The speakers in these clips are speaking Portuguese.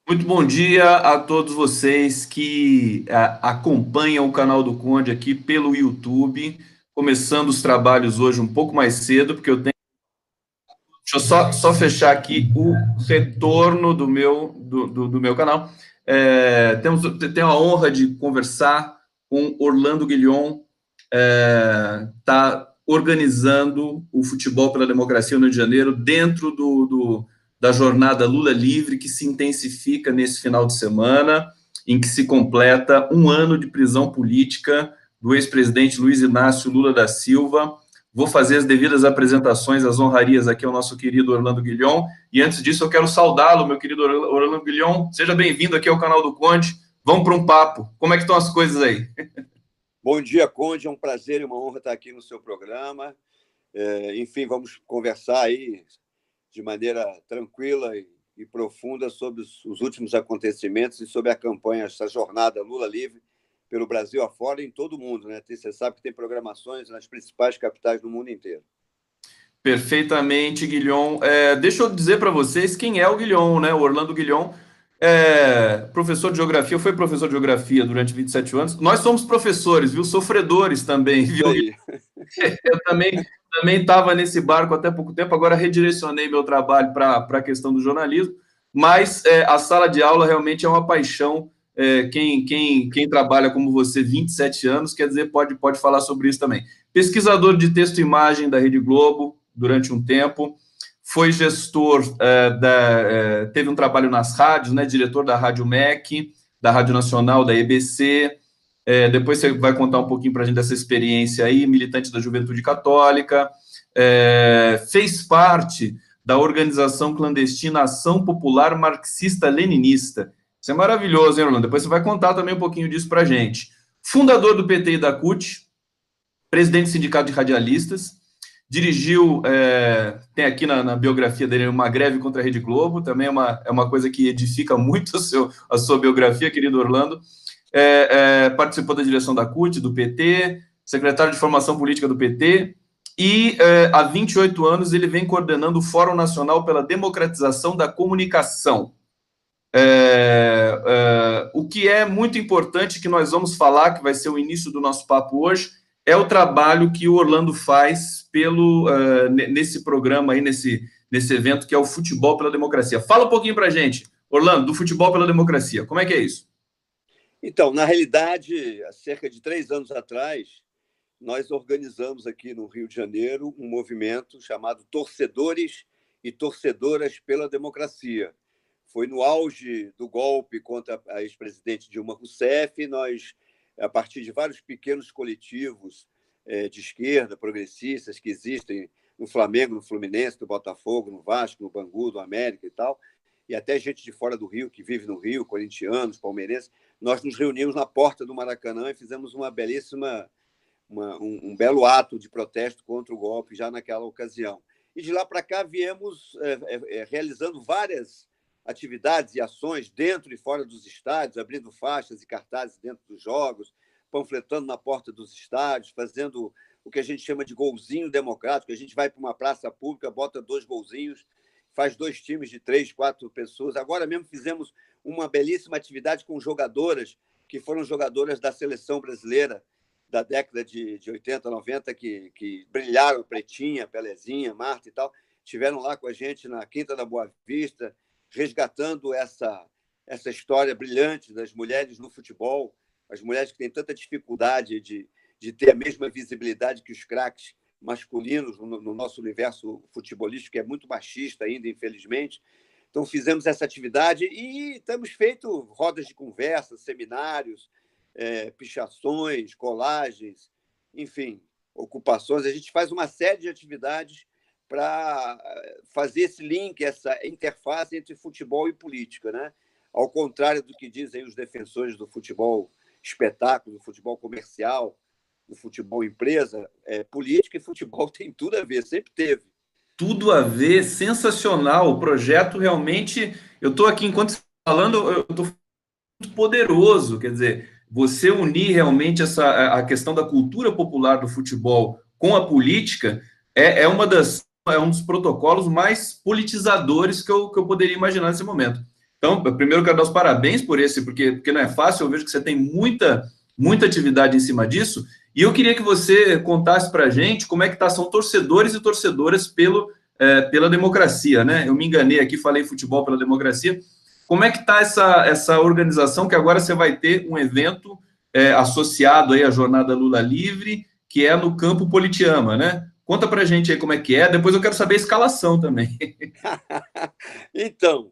Muito bom dia a todos vocês que acompanham o canal do Conde aqui pelo YouTube. Começando os trabalhos hoje um pouco mais cedo, porque eu tenho. Deixa eu só fechar aqui o retorno do meu canal. Tenho a honra de conversar com Orlando Guillon, está organizando o Futebol pela Democracia no Rio de Janeiro dentro da jornada Lula Livre, que se intensifica nesse final de semana, em que se completa um ano de prisão política do ex-presidente Luiz Inácio Lula da Silva. Vou fazer as devidas apresentações, as honrarias aqui ao nosso querido Orlando Guillon, e antes disso eu quero saudá-lo, meu querido Orlando Guillon. Seja bem-vindo aqui ao canal do Conde. Vamos para um papo. Como é que estão as coisas aí? Bom dia, Conde. É um prazer e uma honra estar aqui no seu programa. Enfim, vamos conversar aí de maneira tranquila e profunda sobre os últimos acontecimentos e sobre a campanha, essa jornada Lula Livre pelo Brasil afora e em todo o mundo, né? Você sabe que tem programações nas principais capitais do mundo inteiro. Perfeitamente, Guilhom. Deixa eu dizer para vocês quem é o Guilhom, né? O Orlando Guilhom professor de geografia, foi professor de geografia durante 27 anos. Nós somos professores, viu? Sofredores também, Isso viu? aí. Eu também estava nesse barco até pouco tempo, agora redirecionei meu trabalho para a questão do jornalismo, mas a sala de aula realmente é uma paixão. Quem trabalha como você 27 anos, quer dizer, pode falar sobre isso também. Pesquisador de texto e imagem da Rede Globo durante um tempo, foi gestor, teve um trabalho nas rádios, né, diretor da Rádio MEC, da Rádio Nacional, da EBC. Depois você vai contar um pouquinho para a gente dessa experiência aí, militante da Juventude Católica, fez parte da organização clandestina Ação Popular Marxista-Leninista. Isso é maravilhoso, hein, Orlando? Depois você vai contar também um pouquinho disso para a gente. Fundador do PT e da CUT, presidente do Sindicato de Radialistas, dirigiu, tem aqui na biografia dele uma greve contra a Rede Globo, também é uma coisa que edifica muito a sua biografia, querido Orlando. Participou da direção da CUT, do PT, secretário de formação política do PT, e há 28 anos ele vem coordenando o Fórum Nacional pela Democratização da Comunicação. O que é muito importante, que nós vamos falar, que vai ser o início do nosso papo hoje, é o trabalho que o Orlando faz nesse programa aí, nesse evento, que é o Futebol pela Democracia. Fala um pouquinho para a gente, Orlando, do Futebol pela Democracia. Como é que é isso? Então, na realidade, há cerca de 3 anos atrás, nós organizamos aqui no Rio de Janeiro um movimento chamado Torcedores e Torcedoras pela Democracia. Foi no auge do golpe contra a ex-presidente Dilma Rousseff. Nós, a partir de vários pequenos coletivos de esquerda, progressistas, que existem no Flamengo, no Fluminense, no Botafogo, no Vasco, no Bangu, no América e tal, e até gente de fora do Rio, que vive no Rio, corintianos, palmeirenses, nós nos reunimos na porta do Maracanã e fizemos uma belíssima um belo ato de protesto contra o golpe já naquela ocasião. E de lá para cá viemos realizando várias atividades e ações dentro e fora dos estádios, abrindo faixas e cartazes dentro dos jogos, panfletando na porta dos estádios, fazendo o que a gente chama de golzinho democrático. A gente vai para uma praça pública, bota 2 golzinhos, faz 2 times de 3, 4 pessoas. Agora mesmo fizemos uma belíssima atividade com jogadoras que foram jogadoras da seleção brasileira da década de 80, 90, que brilharam, Pretinha, Pelezinha, Marta e tal, estiveram lá com a gente na Quinta da Boa Vista, resgatando essa história brilhante das mulheres no futebol, as mulheres que têm tanta dificuldade de ter a mesma visibilidade que os craques masculinos no nosso universo futebolístico, que é muito machista ainda, infelizmente. Então, fizemos essa atividade e temos feito rodas de conversa, seminários, pichações, colagens, enfim, ocupações. A gente faz uma série de atividades para fazer esse link, essa interface entre futebol e política, né? Ao contrário do que dizem os defensores do futebol espetáculo, do futebol comercial, do futebol empresa, política e futebol tem tudo a ver, sempre teve. Tudo a ver, sensacional. O projeto realmente. Eu estou aqui, enquanto você está falando, eu estou muito poderoso. Quer dizer, você unir realmente a questão da cultura popular do futebol com a política é um dos protocolos mais politizadores que eu poderia imaginar nesse momento. Então, primeiro eu quero dar os parabéns por esse, porque não é fácil, eu vejo que você tem muita atividade em cima disso, e eu queria que você contasse para a gente como é que são torcedores e torcedoras pela democracia, né? Eu me enganei aqui, falei futebol pela democracia. Como é que está essa organização, que agora você vai ter um evento associado aí à Jornada Lula Livre, que é no Campo Politeama, né? Conta para a gente aí como é que é, depois eu quero saber a escalação também. Então,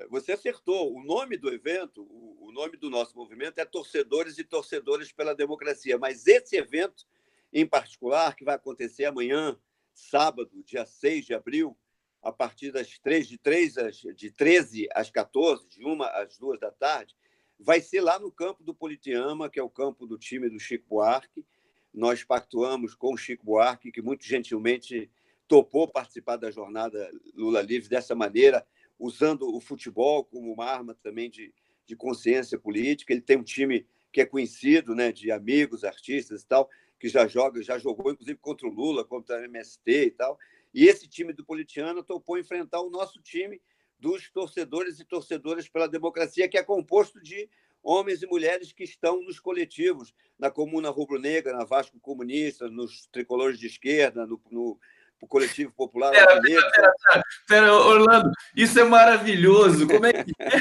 você acertou. O nome do evento, o nome do nosso movimento é Torcedores e Torcedoras pela Democracia. Mas esse evento, em particular, que vai acontecer amanhã, sábado, dia 6 de abril, a partir de 13 às 14, de 1 às 2 da tarde, vai ser lá no campo do Politeama, que é o campo do time do Chico Buarque. Nós pactuamos com o Chico Buarque, que muito gentilmente topou participar da jornada Lula Livre dessa maneira, usando o futebol como uma arma também de consciência política. Ele tem um time que é conhecido, né, de amigos, artistas e tal, que já jogou, inclusive, contra o Lula, contra a MST e tal. E esse time do Politeama topou enfrentar o nosso time dos torcedores e torcedoras pela democracia, que é composto de homens e mulheres que estão nos coletivos, na Comuna Rubro-Negra, na Vasco Comunista, nos tricolores de esquerda, no Coletivo Popular Alvinegro. Pera, Orlando, isso é maravilhoso. Como é que é?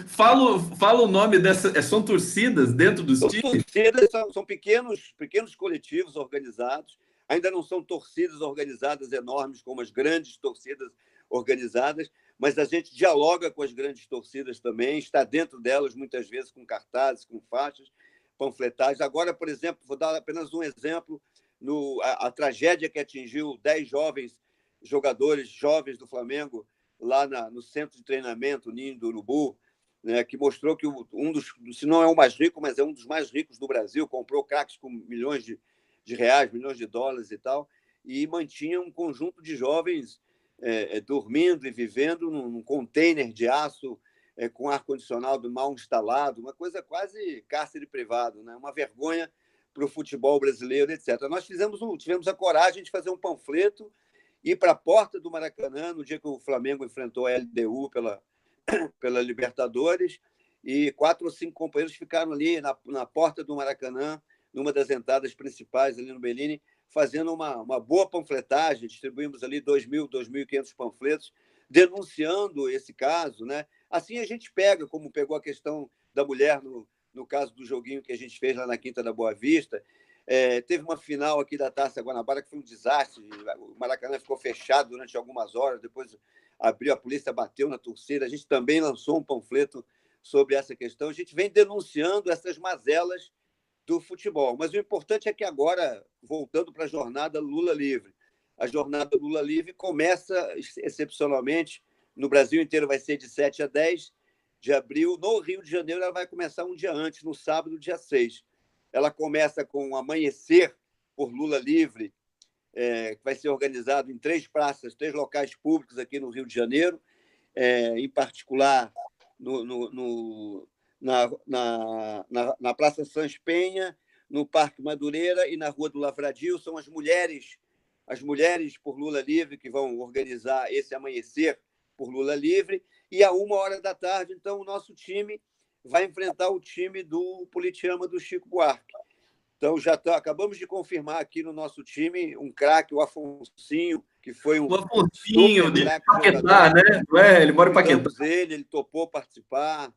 Fala o nome dessa. São torcidas dentro dos times? Torcidas são pequenos coletivos organizados. Ainda não são torcidas organizadas enormes como as grandes torcidas organizadas, mas a gente dialoga com as grandes torcidas também, está dentro delas muitas vezes com cartazes, com faixas, panfletagens. Agora, por exemplo, vou dar apenas um exemplo, a tragédia que atingiu 10 jogadores jovens do Flamengo lá no centro de treinamento Ninho do Urubu, né, que mostrou que se não é o mais rico, mas é um dos mais ricos do Brasil, comprou craques com milhões de reais, milhões de dólares e tal, e mantinha um conjunto de jovens dormindo e vivendo num container de aço com ar-condicionado mal instalado, uma coisa quase cárcere privado, né? Uma vergonha para o futebol brasileiro, etc. Nós tivemos a coragem de fazer um panfleto e ir para a porta do Maracanã, no dia que o Flamengo enfrentou a LDU pela Libertadores, e 4 ou 5 companheiros ficaram ali na porta do Maracanã, numa das entradas principais ali no Bellini, fazendo uma boa panfletagem. Distribuímos ali 2.500 panfletos, denunciando esse caso, né? Assim a gente como pegou a questão da mulher no caso do joguinho que a gente fez lá na Quinta da Boa Vista. Teve uma final aqui da Taça Guanabara que foi um desastre. O Maracanã ficou fechado durante algumas horas, depois abriu, a polícia bateu na torcida. A gente também lançou um panfleto sobre essa questão. A gente vem denunciando essas mazelas do futebol. Mas o importante é que agora, voltando para a jornada Lula Livre, a jornada Lula Livre começa excepcionalmente, no Brasil inteiro vai ser de 7 a 10 de abril. No Rio de Janeiro ela vai começar um dia antes, no sábado, dia 6. Ela começa com o Amanhecer por Lula Livre, que vai ser organizado em 3 praças, 3 locais públicos aqui no Rio de Janeiro, em particular na Praça Sans Penha, no Parque Madureira e na Rua do Lavradio. São as mulheres por Lula Livre que vão organizar esse Amanhecer por Lula Livre. E à 1h da tarde, então, o nosso time vai enfrentar o time do Politeama do Chico Buarque. Então, acabamos de confirmar aqui no nosso time um craque, o Afonsinho, que foi um Afonsinho de Paquetá, né? Ele mora em Paquetá. Ele topou participar.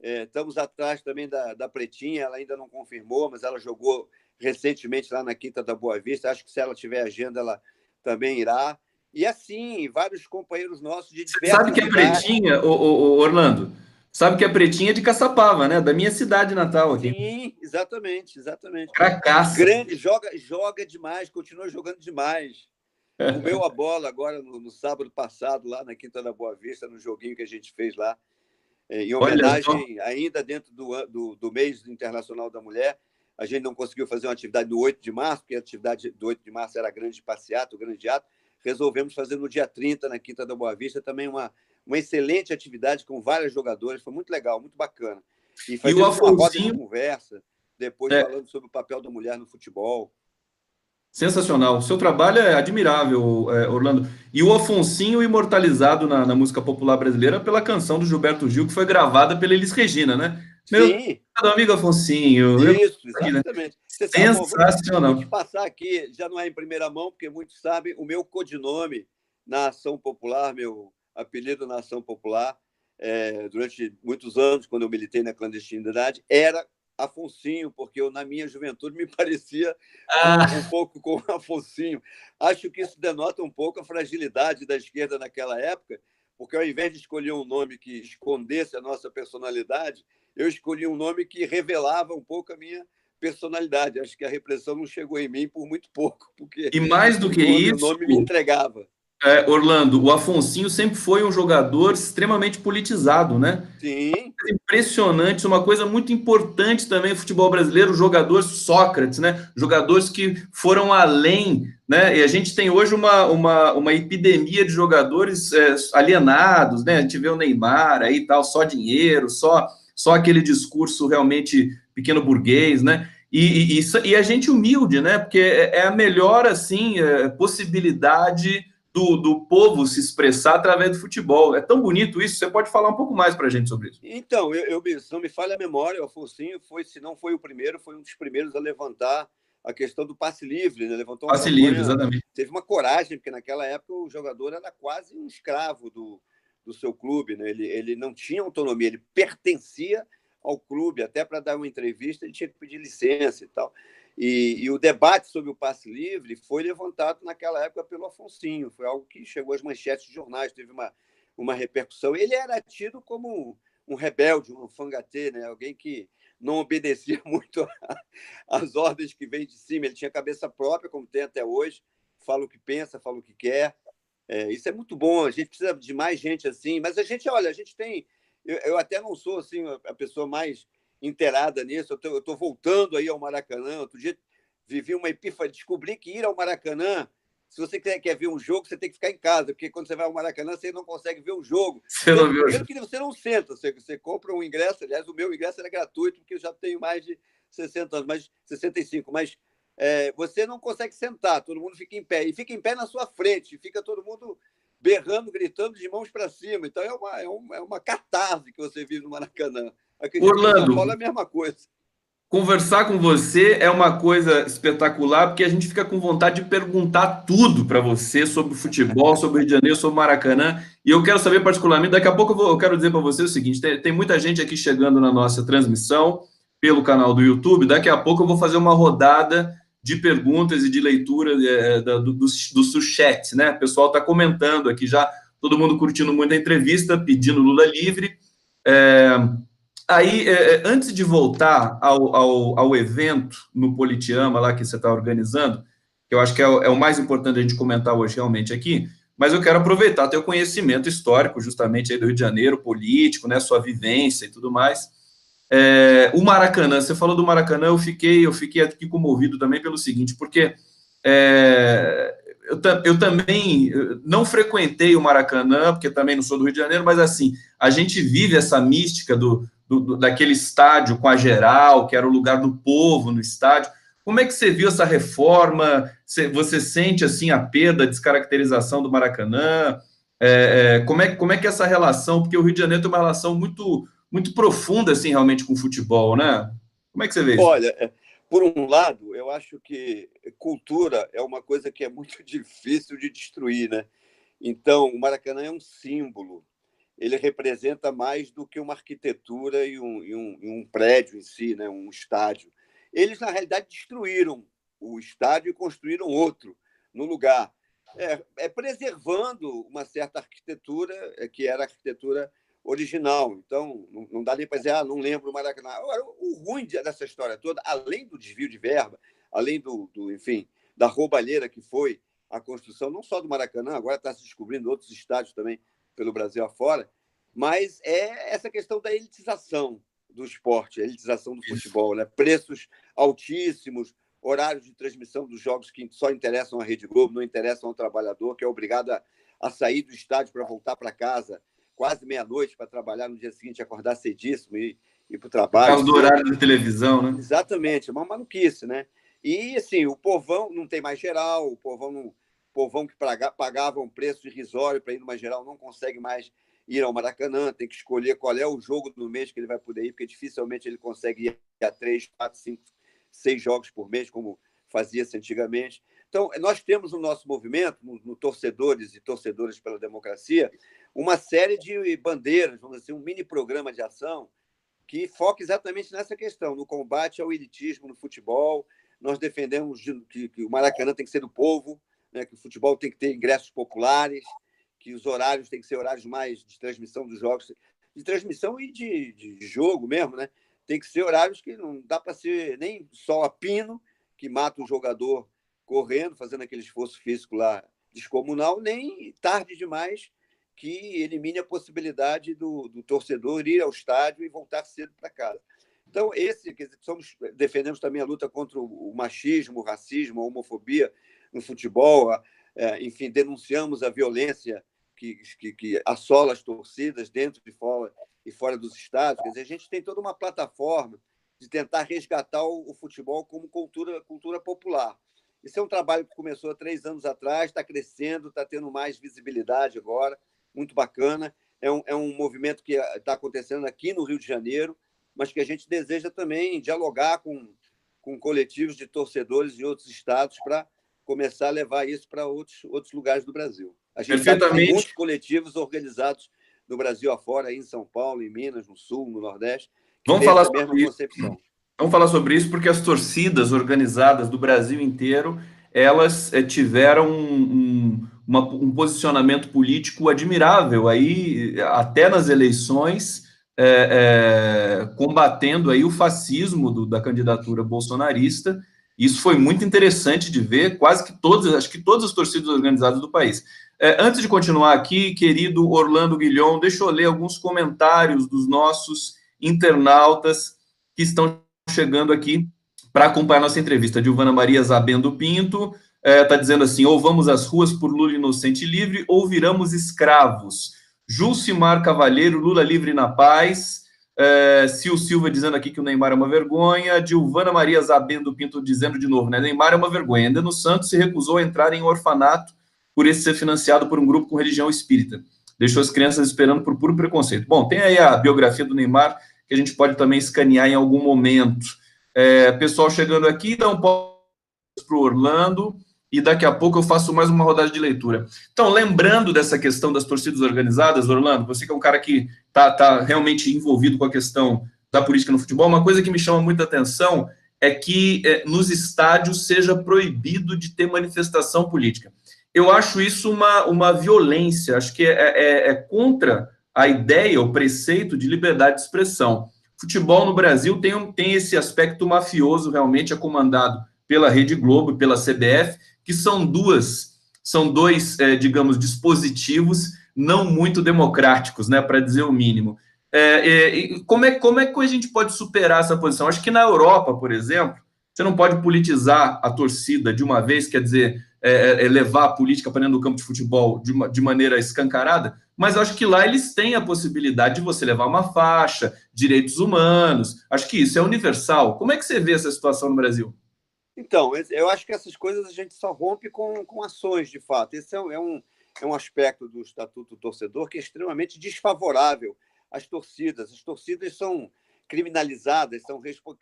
Estamos atrás também da Pretinha, ela ainda não confirmou, mas ela jogou recentemente lá na Quinta da Boa Vista. Acho que se ela tiver agenda, ela também irá. E assim, vários companheiros nossos de diversas Sabe que é Pretinha, Orlando? Sabe que a Pretinha é de Caçapava, né? Da minha cidade natal aqui. Sim, exatamente. Cracaça. Grande, joga demais, continua jogando demais. Comeu a bola agora no sábado passado, lá na Quinta da Boa Vista, no joguinho que a gente fez lá, em homenagem, ainda dentro do mês internacional da mulher. A gente não conseguiu fazer uma atividade no 8 de março, porque a atividade do 8 de março era a grande passeata, o grande ato. Resolvemos fazer no dia 30, na Quinta da Boa Vista, também uma excelente atividade com vários jogadores. Foi muito legal, muito bacana. E fazendo uma roda de conversa, depois falando sobre o papel da mulher no futebol. Sensacional. O seu trabalho é admirável, Orlando. E o Afonsinho imortalizado na música popular brasileira pela canção do Gilberto Gil, que foi gravada pela Elis Regina, né? Meu Sim, amigo Afonsinho, isso, aqui, né? exatamente. Você sabe, bom, eu vou te Sensacional. passar aqui, já não é em primeira mão, porque muitos sabem, o meu codinome na Ação Popular, meu apelido na Ação Popular, durante muitos anos, quando eu militei na clandestinidade, era Afonsinho, porque eu, na minha juventude, me parecia um Ah, pouco com Afonsinho. Acho que isso denota um pouco a fragilidade da esquerda naquela época, porque ao invés de escolher um nome que escondesse a nossa personalidade, eu escolhi um nome que revelava um pouco a minha personalidade. Acho que a repressão não chegou em mim por muito pouco, porque e mais do que o isso, nome me entregava. Orlando, o Afonsinho sempre foi um jogador extremamente politizado, né? Sim, Impressionante, uma coisa muito importante também no futebol brasileiro, os jogadores Sócrates, né? Jogadores que foram além, né? E a gente tem hoje uma epidemia de jogadores alienados, né? A gente vê o Neymar aí tal, só dinheiro, só aquele discurso realmente pequeno burguês, né? E a gente humilde, né? Porque é a melhor assim possibilidade do povo se expressar através do futebol. É tão bonito isso. Você pode falar um pouco mais para a gente sobre isso? então, se não me falha a memória, o Afonso foi, se não foi o primeiro, foi um dos primeiros a levantar a questão do passe livre, né? Levantou uma Passe livre, campanha, exatamente. teve uma coragem, porque naquela época o jogador era quase um escravo do seu clube, né? Ele não tinha autonomia, ele pertencia ao clube, até para dar uma entrevista ele tinha que pedir licença e tal. E o debate sobre o passe livre foi levantado naquela época pelo Afonsinho, foi algo que chegou às manchetes de jornais, teve uma repercussão. Ele era tido como um rebelde, um fangatê, né? Alguém que não obedecia muito às ordens que vêm de cima. Ele tinha cabeça própria, como tem até hoje, fala o que pensa, fala o que quer. Isso é muito bom. A gente precisa de mais gente assim. Mas a gente, olha, a gente tem. Eu até não sou assim a pessoa mais inteirada nisso. Eu estou voltando aí ao Maracanã. Outro dia vivi uma epifania, descobri que ir ao Maracanã, se você quer ver um jogo, você tem que ficar em casa, porque quando você vai ao Maracanã, você não consegue ver o jogo. Você não viu? Primeiro que você não senta, você compra um ingresso, aliás, o meu ingresso era gratuito, porque eu já tenho mais de 60 anos, mais 65, mas você não consegue sentar, todo mundo fica em pé, e fica em pé na sua frente, fica todo mundo berrando, gritando de mãos para cima. Então é uma catarse que você vive no Maracanã. Acredito que em São Orlando, Paulo é a mesma coisa. conversar com você é uma coisa espetacular, porque a gente fica com vontade de perguntar tudo para você sobre o futebol, sobre o Rio de Janeiro, sobre o Maracanã. E eu quero saber particularmente, daqui a pouco eu quero dizer para você o seguinte: tem muita gente aqui chegando na nossa transmissão pelo canal do YouTube. Daqui a pouco eu vou fazer uma rodada de perguntas e de leitura do chat, né? O pessoal está comentando aqui já, todo mundo curtindo muito a entrevista, pedindo Lula livre. É, Aí, antes de voltar ao evento no Politeama lá que você está organizando, que eu acho que é o mais importante a gente comentar hoje realmente aqui, mas eu quero aproveitar teu conhecimento histórico, justamente aí do Rio de Janeiro, político, né, sua vivência e tudo mais. O Maracanã, você falou do Maracanã, eu fiquei aqui comovido também pelo seguinte, porque é, eu também não frequentei o Maracanã, porque também não sou do Rio de Janeiro, mas assim, a gente vive essa mística daquele estádio com a geral, que era o lugar do povo no estádio. Como é que você viu essa reforma? Você sente assim a perda, a descaracterização do Maracanã? Como é que é essa relação? Porque o Rio de Janeiro tem uma relação muito profunda assim realmente com o futebol, né? Como é que você vê isso? Olha, por um lado, eu acho que cultura é uma coisa que é muito difícil de destruir, né? Então, o Maracanã é um símbolo. Ele representa mais do que uma arquitetura e um prédio em si, né? Um estádio. Eles, na realidade, destruíram o estádio e construíram outro no lugar. Preservando uma certa arquitetura, que era a arquitetura original. Então, não dá nem para dizer, não lembro o Maracanã. Agora, o ruim dessa história toda, além do desvio de verba, além enfim, da roubalheira que foi a construção, não só do Maracanã, agora está se descobrindo outros estádios também pelo Brasil afora, mas é essa questão da elitização do esporte, a elitização do futebol, né? Preços altíssimos, horários de transmissão dos jogos que só interessam à Rede Globo, não interessam ao trabalhador, que é obrigado a sair do estádio para voltar para casa quase meia-noite para trabalhar no dia seguinte, acordar cedíssimo e ir para o Por trabalho causa do cedo. horário da televisão, né? Exatamente, é uma maluquice, né? E, assim, o povão não tem mais geral, o povão que pagava um preço irrisório para ir numa geral não consegue mais ir ao Maracanã, tem que escolher qual é o jogo do mês que ele vai poder ir, porque dificilmente ele consegue ir a 3, 4, 5, 6 jogos por mês, como fazia-se antigamente. Então, nós temos no nosso movimento, no Torcedores e Torcedoras pela Democracia, uma série de bandeiras, vamos dizer, um mini programa de ação que foca exatamente nessa questão, no combate ao elitismo no futebol. Nós defendemos que o Maracanã tem que ser do povo, né, que o futebol tem que ter ingressos populares, que os horários têm que ser horários mais de transmissão dos jogos, de transmissão e de jogo mesmo, né? Tem que ser horários que não dá para ser nem só a pino, que mata o jogador correndo, fazendo aquele esforço físico lá descomunal, nem tarde demais, que elimine a possibilidade do torcedor ir ao estádio e voltar cedo para casa. Então, defendemos também a luta contra o machismo, o racismo, a homofobia no futebol, enfim, denunciamos a violência que assola as torcidas dentro e fora dos estádios. Quer dizer, a gente tem toda uma plataforma de tentar resgatar o futebol como cultura popular. Isso é um trabalho que começou há 3 anos atrás, está crescendo, está tendo mais visibilidade agora, muito bacana. É um movimento que está acontecendo aqui no Rio de Janeiro, mas que a gente deseja também dialogar com coletivos de torcedores de outros estados para começar a levar isso para outros lugares do Brasil. A gente sabe que tem muitos coletivos organizados no Brasil afora, aí em São Paulo, em Minas, no Sul, no Nordeste, que têm essa mesma concepção. Vamos falar sobre isso porque as torcidas organizadas do Brasil inteiro, elas tiveram um posicionamento político admirável aí, até nas eleições, combatendo aí o fascismo da candidatura bolsonarista. Isso foi muito interessante de ver, acho que todas as torcidas organizadas do país. Antes de continuar aqui, querido Orlando Guilhom, deixa eu ler alguns comentários dos nossos internautas que estão chegando aqui para acompanhar nossa entrevista. Dilvana Maria Zabendo Pinto está dizendo assim: ou vamos às ruas por Lula inocente e livre, ou viramos escravos. Julcimar Cavalheiro, Lula livre na paz. Sil Silva dizendo aqui que o Neymar é uma vergonha. Dilvana Maria Zabendo Pinto dizendo de novo, né? Neymar é uma vergonha. Ainda no Santos se recusou a entrar em orfanato por esse ser financiado por um grupo com religião espírita. Deixou as crianças esperando por puro preconceito. Bom, tem aí a biografia do Neymar, que a gente pode também escanear em algum momento. Pessoal chegando aqui, dá um pouco para o Orlando, e daqui a pouco eu faço mais uma rodada de leitura. Então, lembrando dessa questão das torcidas organizadas, Orlando, você que é um cara que está realmente envolvido com a questão da política no futebol, uma coisa que me chama muita atenção é que nos estádios seja proibido de ter manifestação política. Eu acho isso uma violência, acho que é contra a ideia, o preceito de liberdade de expressão. Futebol no Brasil tem esse aspecto mafioso, realmente é comandado pela Rede Globo e pela CBF, que são dois, digamos, dispositivos não muito democráticos, né, para dizer o mínimo. Como é que a gente pode superar essa posição? Acho que na Europa, por exemplo, você não pode politizar a torcida de uma vez, quer dizer, levar a política para dentro do campo de futebol de maneira escancarada, mas acho que lá eles têm a possibilidade de você levar uma faixa, direitos humanos, acho que isso é universal. Como é que você vê essa situação no Brasil? Então, eu acho que essas coisas a gente só rompe com ações, de fato. Esse é um aspecto do Estatuto do Torcedor que é extremamente desfavorável às torcidas. As torcidas são criminalizadas,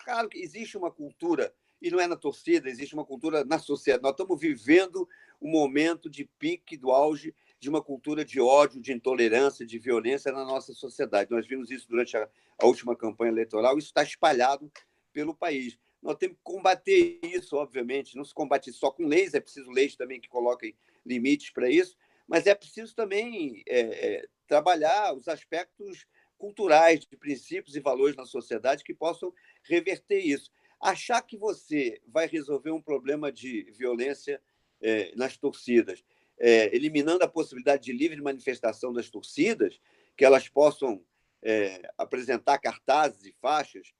Claro que existe uma cultura, e não é na torcida, existe uma cultura na sociedade. Nós estamos vivendo um momento de pique, do auge de uma cultura de ódio, de intolerância, de violência na nossa sociedade. Nós vimos isso durante a última campanha eleitoral, isso está espalhado pelo país. Nós temos que combater isso, obviamente. Não se combate só com leis, é preciso leis também que coloquem limites para isso, mas é preciso também trabalhar os aspectos culturais, de princípios e valores na sociedade que possam reverter isso. Achar que você vai resolver um problema de violência nas torcidas, eliminando a possibilidade de livre manifestação das torcidas, que elas possam apresentar cartazes e faixas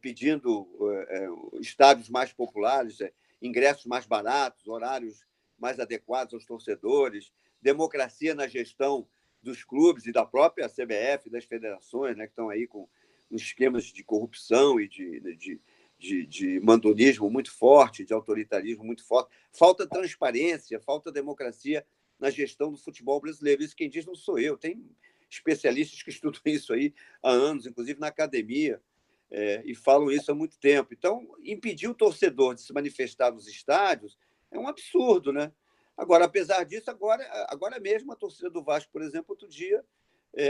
pedindo estádios mais populares, ingressos mais baratos, horários mais adequados aos torcedores, democracia na gestão dos clubes e da própria CBF, das federações, né, que estão aí com esquemas de corrupção e de mandonismo muito forte, de autoritarismo muito forte. Falta transparência, falta democracia na gestão do futebol brasileiro. Isso quem diz não sou eu, tem especialistas que estudam isso aí há anos, inclusive na academia, e falam isso há muito tempo. Então, impedir o torcedor de se manifestar nos estádios é um absurdo, né? Agora, apesar disso, agora mesmo a torcida do Vasco, por exemplo, outro dia,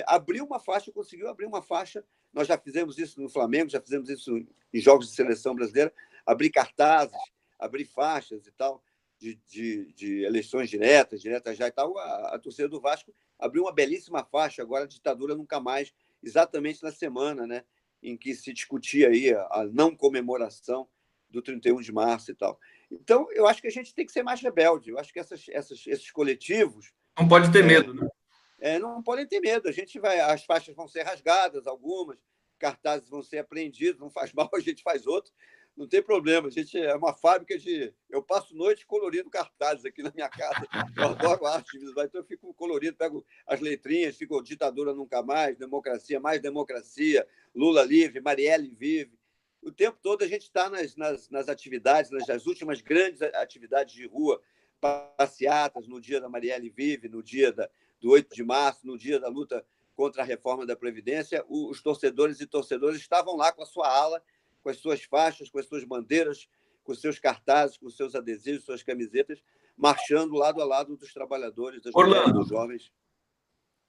abriu uma faixa, conseguiu abrir uma faixa. Nós já fizemos isso no Flamengo, já fizemos isso em jogos de seleção brasileira, abrir cartazes, abrir faixas e tal, de eleições diretas já e tal. A torcida do Vasco abriu uma belíssima faixa, agora a ditadura nunca mais, exatamente na semana, né, em que se discutia aí a não comemoração do 31 de março e tal. Então, eu acho que a gente tem que ser mais rebelde. Eu acho que esses coletivos... Não pode ter medo, né? Não podem ter medo. As faixas vão ser rasgadas, algumas, cartazes vão ser apreendidos, não faz mal, a gente faz outro, não tem problema. A gente é uma fábrica de... Eu passo noite colorindo cartazes aqui na minha casa. Eu adoro arte visual, então eu fico colorindo, pego as letrinhas, fico ditadura nunca mais, democracia, mais democracia, Lula livre, Marielle vive. O tempo todo a gente está nas atividades, nas últimas grandes atividades de rua, passeatas, no dia da Marielle vive, no dia do 8 de março, no dia da luta contra a reforma da Previdência, os torcedores e torcedoras estavam lá com a sua ala, com as suas faixas, com as suas bandeiras, com os seus cartazes, com os seus adesivos, suas camisetas, marchando lado a lado dos trabalhadores, das mulheres, dos jovens.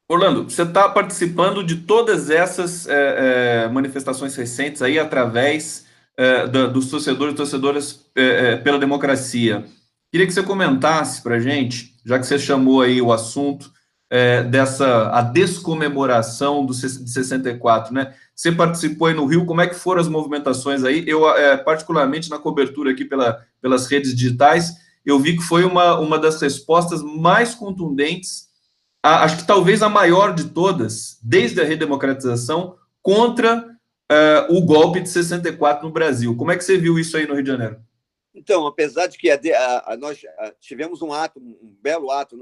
Orlando, você está participando de todas essas manifestações recentes aí através dos torcedores e torcedoras pela democracia. Queria que você comentasse para a gente, já que você chamou aí o assunto a descomemoração de 64, né? Você participou aí no Rio, como é que foram as movimentações aí? Eu, particularmente na cobertura aqui pelas redes digitais, eu vi que foi uma das respostas mais contundentes, acho que talvez a maior de todas, desde a redemocratização, contra o golpe de 64 no Brasil. Como é que você viu isso aí no Rio de Janeiro? Então, apesar de que nós tivemos um belo ato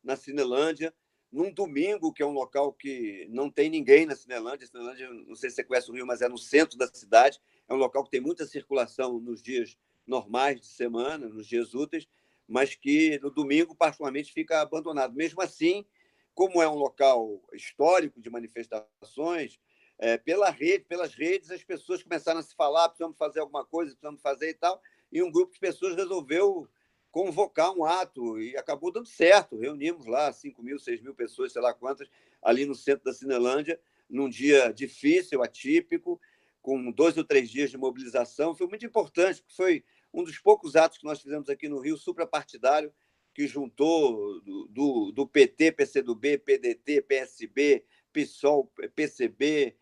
na Cinelândia, num domingo, que é um local que não tem ninguém na Cinelândia. Cinelândia, não sei se você conhece o Rio, mas é no centro da cidade. É um local que tem muita circulação nos dias normais de semana, nos dias úteis, mas que no domingo, particularmente, fica abandonado. Mesmo assim, como é um local histórico de manifestações, pelas redes, as pessoas começaram a se falar: precisamos fazer alguma coisa, precisamos fazer e tal, e um grupo de pessoas resolveu convocar um ato e acabou dando certo. Reunimos lá 5.000, 6.000 pessoas, sei lá quantas, ali no centro da Cinelândia, num dia difícil, atípico, com 2 ou 3 dias de mobilização. Foi muito importante, porque foi um dos poucos atos que nós fizemos aqui no Rio, suprapartidário, que juntou do PT, PCdoB, PDT, PSB, PSOL, PCB,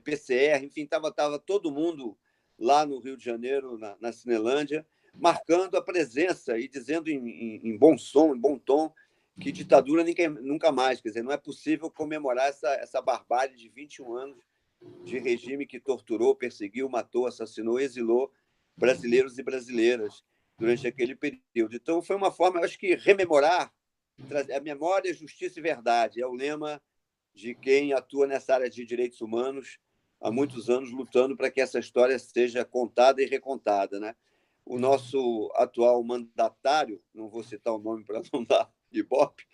PCR, enfim, estava todo mundo lá no Rio de Janeiro, na Cinelândia, marcando a presença e dizendo em bom som, em bom tom, que ditadura nunca mais. Quer dizer, não é possível comemorar essa barbárie de 21 anos de regime que torturou, perseguiu, matou, assassinou, exilou brasileiros e brasileiras durante aquele período. Então, foi uma forma, eu acho que rememorar, a memória, justiça e verdade, é o lema de quem atua nessa área de direitos humanos há muitos anos, lutando para que essa história seja contada e recontada, né? O nosso atual mandatário, não vou citar o nome para não dar ibope,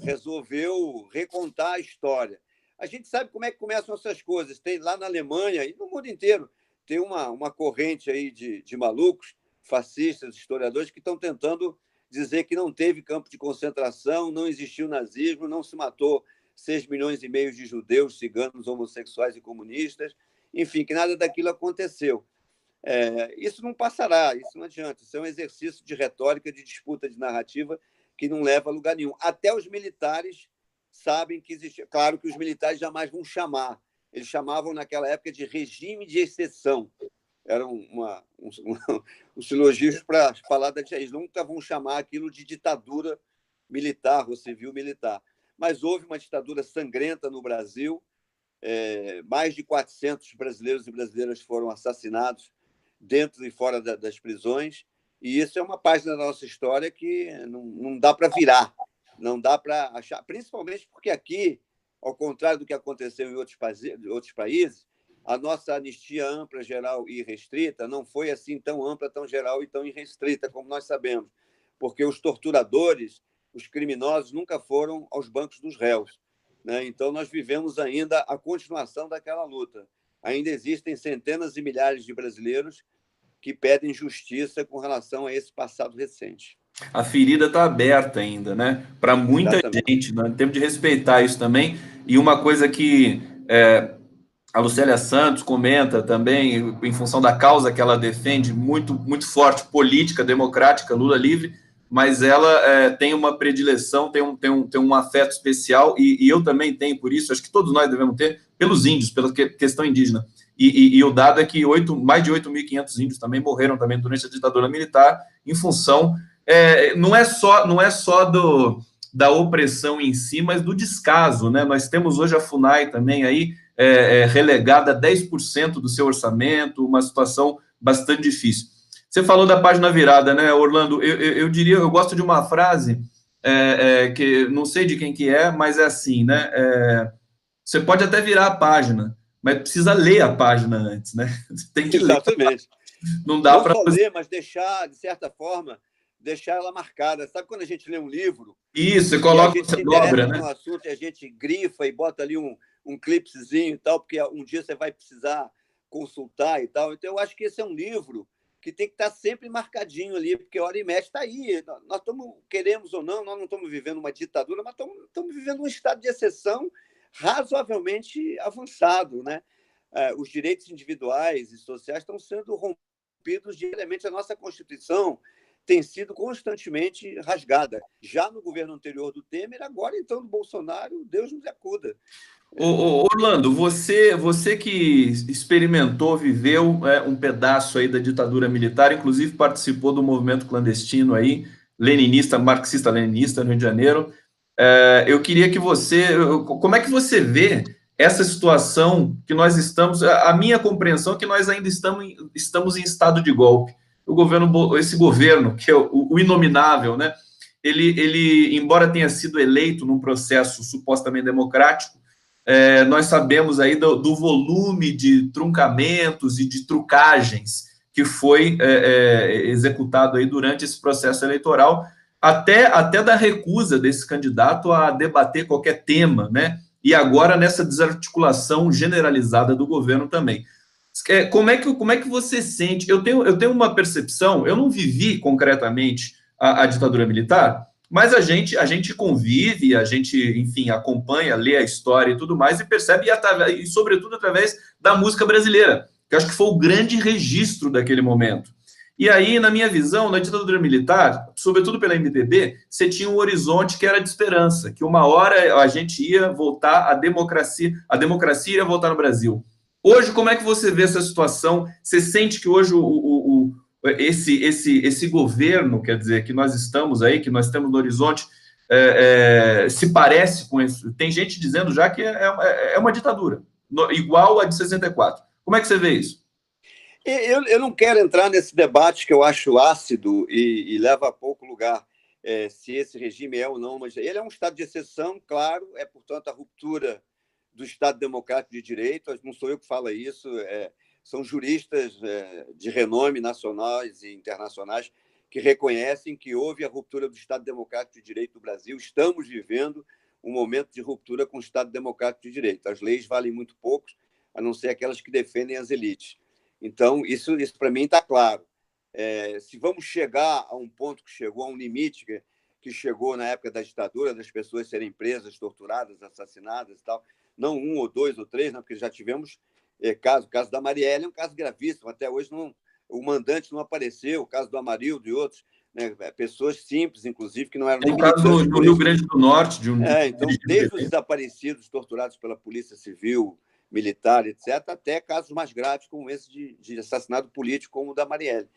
resolveu recontar a história. A gente sabe como é que começam essas coisas. Tem lá na Alemanha e no mundo inteiro, tem uma corrente aí de malucos, fascistas, historiadores, que estão tentando dizer que não teve campo de concentração, não existiu nazismo, não se matou 6,5 milhões de judeus, ciganos, homossexuais e comunistas, enfim, que nada daquilo aconteceu. Isso não passará, isso não adianta. Isso é um exercício de retórica, de disputa de narrativa que não leva a lugar nenhum. Até os militares sabem que existe. Claro que os militares jamais vão chamar. Eles chamavam naquela época de regime de exceção. Era um silogismo para falar da... Eles nunca vão chamar aquilo de ditadura militar ou civil militar. Mas houve uma ditadura sangrenta no Brasil. Mais de 400 brasileiros e brasileiras foram assassinados dentro e fora das prisões. E isso é uma página da nossa história que não dá para virar, não dá para achar, principalmente porque aqui, ao contrário do que aconteceu em outros países, a nossa anistia ampla, geral e restrita não foi assim tão ampla, tão geral e tão irrestrita, como nós sabemos, porque os torturadores, os criminosos, nunca foram aos bancos dos réus, né? Então, nós vivemos ainda a continuação daquela luta. Ainda existem centenas e milhares de brasileiros que pedem justiça com relação a esse passado recente. A ferida está aberta ainda, né? Para muita Exatamente. gente, nós temos de respeitar isso também. E uma coisa que a Lucélia Santos comenta também, em função da causa que ela defende, muito, muito forte, política, democrática, Lula livre, mas ela tem uma predileção, tem um afeto especial, e eu também tenho por isso, acho que todos nós devemos ter, pelos índios, pela questão indígena. E o dado é que mais de 8.500 índios também morreram também durante a ditadura militar, em função, não é só da opressão em si, mas do descaso, né? Nós temos hoje a FUNAI também aí, relegada a 10% do seu orçamento, uma situação bastante difícil. Você falou da página virada, né, Orlando? Eu diria, eu gosto de uma frase que não sei de quem que é, mas é assim, né? Você pode até virar a página, mas precisa ler a página antes, né? Você tem que ler. Exatamente. Não dá Não para só ler, mas deixar, de certa forma, deixar ela marcada. Sabe quando a gente lê um livro isso, você e a coloca, gente você se dobra, interessa por né? um assunto e a gente grifa e bota ali um clipezinho e tal, porque um dia você vai precisar consultar e tal. Então, eu acho que esse é um livro que tem que estar sempre marcadinho ali, porque hora e mexe está aí. Nós estamos, queremos ou não, nós não estamos vivendo uma ditadura, mas estamos vivendo um estado de exceção razoavelmente avançado, né? Os direitos individuais e sociais estão sendo rompidos diariamente. A nossa Constituição tem sido constantemente rasgada. Já no governo anterior do Temer, agora, então, do Bolsonaro, Deus nos acuda. Orlando, você que experimentou, viveu um pedaço aí da ditadura militar, inclusive participou do movimento clandestino aí, leninista, marxista-leninista no Rio de Janeiro. Eu queria que como é que você vê essa situação que nós estamos, a minha compreensão é que nós ainda estamos em estado de golpe. Esse governo, que é o inominável, né? Ele, embora tenha sido eleito num processo supostamente democrático, nós sabemos aí do volume de truncamentos e de trucagens que foi executado aí durante esse processo eleitoral, até da recusa desse candidato a debater qualquer tema, né? E agora nessa desarticulação generalizada do governo também. Como é que você sente? Eu tenho uma percepção, eu não vivi concretamente a ditadura militar, mas a gente convive, a gente, enfim, acompanha, lê a história e tudo mais, e percebe, e sobretudo através da música brasileira, que eu acho que foi o grande registro daquele momento. E aí, na minha visão, na ditadura militar, sobretudo pela MPB, você tinha um horizonte que era de esperança, que uma hora a gente ia voltar à democracia, a democracia ia voltar no Brasil. Hoje, como é que você vê essa situação? Você sente que hoje esse governo, quer dizer, que nós estamos aí, que nós temos no horizonte, se parece com isso? Tem gente dizendo já que é uma ditadura, igual a de 64. Como é que você vê isso? Eu não quero entrar nesse debate que eu acho ácido e leva a pouco lugar, se esse regime é ou não, mas ele é um estado de exceção, claro, portanto, a ruptura do Estado Democrático de Direito, não sou eu que falo isso, são juristas de renome nacionais e internacionais que reconhecem que houve a ruptura do Estado Democrático de Direito do Brasil. Estamos vivendo um momento de ruptura com o Estado Democrático de Direito. As leis valem muito pouco, a não ser aquelas que defendem as elites. Então, isso para mim está claro. Se vamos chegar a um ponto que chegou, a um limite que chegou na época da ditadura, das pessoas serem presas, torturadas, assassinadas e tal, não um ou dois ou três, não, porque já tivemos o caso da Marielle é um caso gravíssimo, até hoje o mandante não apareceu, o caso do Amarildo e outros, né, pessoas simples, inclusive, que não eram Tem o caso do Rio Grande do Norte, então, desde os desaparecidos, torturados pela Polícia Civil, militar, etc., até casos mais graves como esse de assassinato político, como o da Marielle.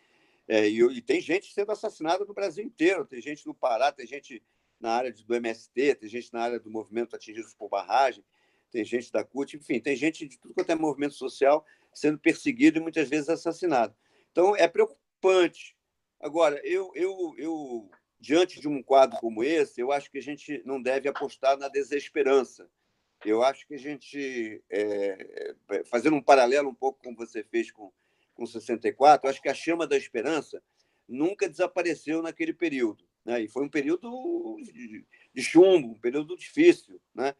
E tem gente sendo assassinada no Brasil inteiro, tem gente no Pará, tem gente na área do MST, tem gente na área do movimento Atingidos por Barragem, tem gente da CUT, enfim, tem gente de tudo quanto é movimento social sendo perseguido e muitas vezes assassinado. Então, é preocupante. Agora, eu diante de um quadro como esse, eu acho que a gente não deve apostar na desesperança. Eu acho que a gente, fazendo um paralelo um pouco como você fez com 64, eu acho que a chama da esperança nunca desapareceu naquele período, né? E foi um período de chumbo, um período difícil, né?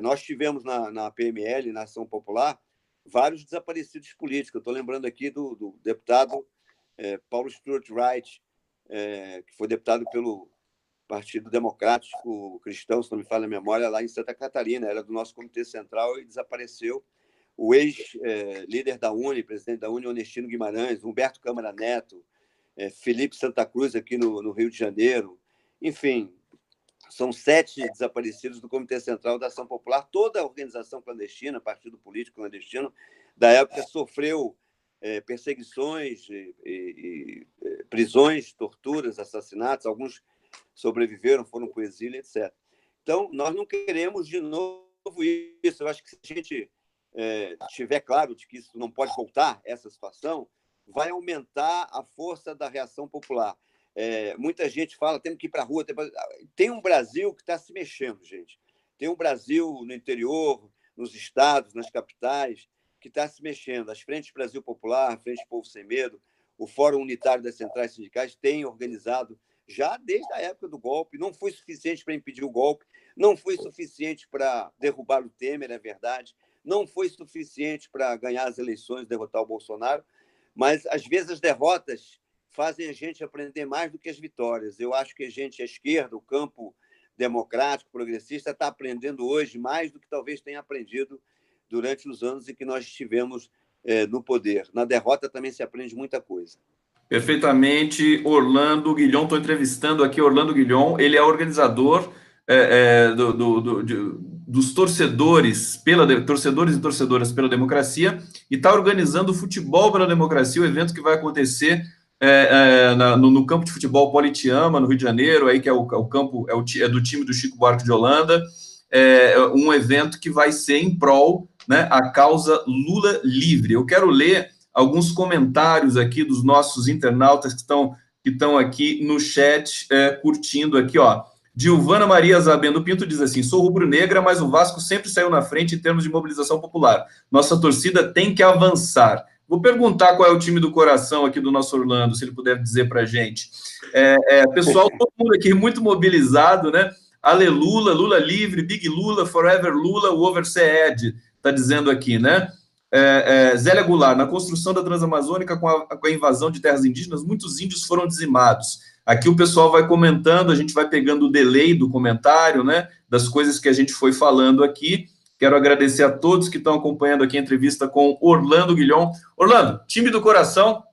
Nós tivemos na PML, na Ação Popular, vários desaparecidos políticos. Eu estou lembrando aqui do deputado Paulo Stuart Wright, que foi deputado pelo Partido Democrático Cristão, se não me falha a memória, lá em Santa Catarina, era do nosso Comitê Central e desapareceu. O ex-líder da UNE, presidente da UNE, Onestino Guimarães, Humberto Câmara Neto, Felipe Santa Cruz, aqui no Rio de Janeiro. Enfim, são 7 desaparecidos do Comitê Central da Ação Popular. Toda a organização clandestina, partido político clandestino, da época sofreu perseguições, prisões, torturas, assassinatos. Alguns sobreviveram, foram para o exílio, etc. Então, nós não queremos de novo isso. Eu acho que se a gente tiver claro de que isso não pode voltar, essa situação, vai aumentar a força da reação popular. Muita gente fala, temos que ir para a rua. Tem um Brasil que está se mexendo, gente. Tem um Brasil no interior, nos estados, nas capitais, que está se mexendo. As Frentes Brasil Popular, a Frente Povo Sem Medo, o Fórum Unitário das Centrais Sindicais têm organizado já desde a época do golpe. Não foi suficiente para impedir o golpe, não foi suficiente para derrubar o Temer, é verdade, não foi suficiente para ganhar as eleições, derrotar o Bolsonaro, mas, às vezes, as derrotas fazem a gente aprender mais do que as vitórias. Eu acho que a esquerda, o campo democrático, progressista, está aprendendo hoje mais do que talvez tenha aprendido durante os anos em que nós estivemos no poder. Na derrota também se aprende muita coisa. Perfeitamente, Orlando Guilhom. Estou entrevistando aqui Orlando Guilhom. Ele é organizador dos torcedores torcedores e torcedoras pela democracia e está organizando o Futebol pela Democracia, o evento que vai acontecer no campo de futebol Politiama, no Rio de Janeiro, aí que é o campo do time do Chico Buarque de Holanda. Um evento que vai ser em prol, né, a causa Lula livre. Eu quero ler alguns comentários aqui dos nossos internautas que estão aqui no chat, curtindo aqui, ó. Dilvana Maria Zabendo Pinto diz assim: sou rubro-negra, mas o Vasco sempre saiu na frente em termos de mobilização popular. Nossa torcida tem que avançar. Vou perguntar qual é o time do coração aqui do nosso Orlando, se ele puder dizer para a gente. Pessoal, todo mundo aqui muito mobilizado, né? Aleluia, Lula livre, Big Lula, Forever Lula, o Overseed, está dizendo aqui, né? Zélia Goulart, na construção da Transamazônica com a invasão de terras indígenas, muitos índios foram dizimados. Aqui o pessoal vai comentando, a gente vai pegando o delay do comentário, né, das coisas que a gente foi falando aqui. Quero agradecer a todos que estão acompanhando aqui a entrevista com Orlando Guilhom. Orlando, time do coração.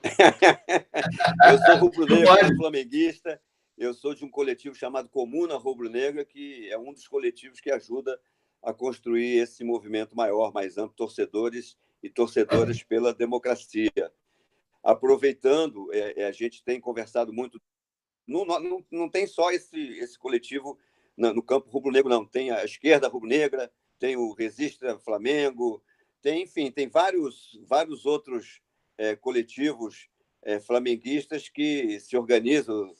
Eu sou rubro-negro, sou flamenguista. Eu sou de um coletivo chamado Comuna Rubro-Negra, que é um dos coletivos que ajuda a construir esse movimento maior, mais amplo, torcedores e torcedoras pela democracia. Aproveitando, a gente tem conversado muito. Não tem só esse coletivo no campo rubro-negro, não. Tem a esquerda rubro-negra, tem o Resista Flamengo, enfim, tem vários outros coletivos flamenguistas que se organizam,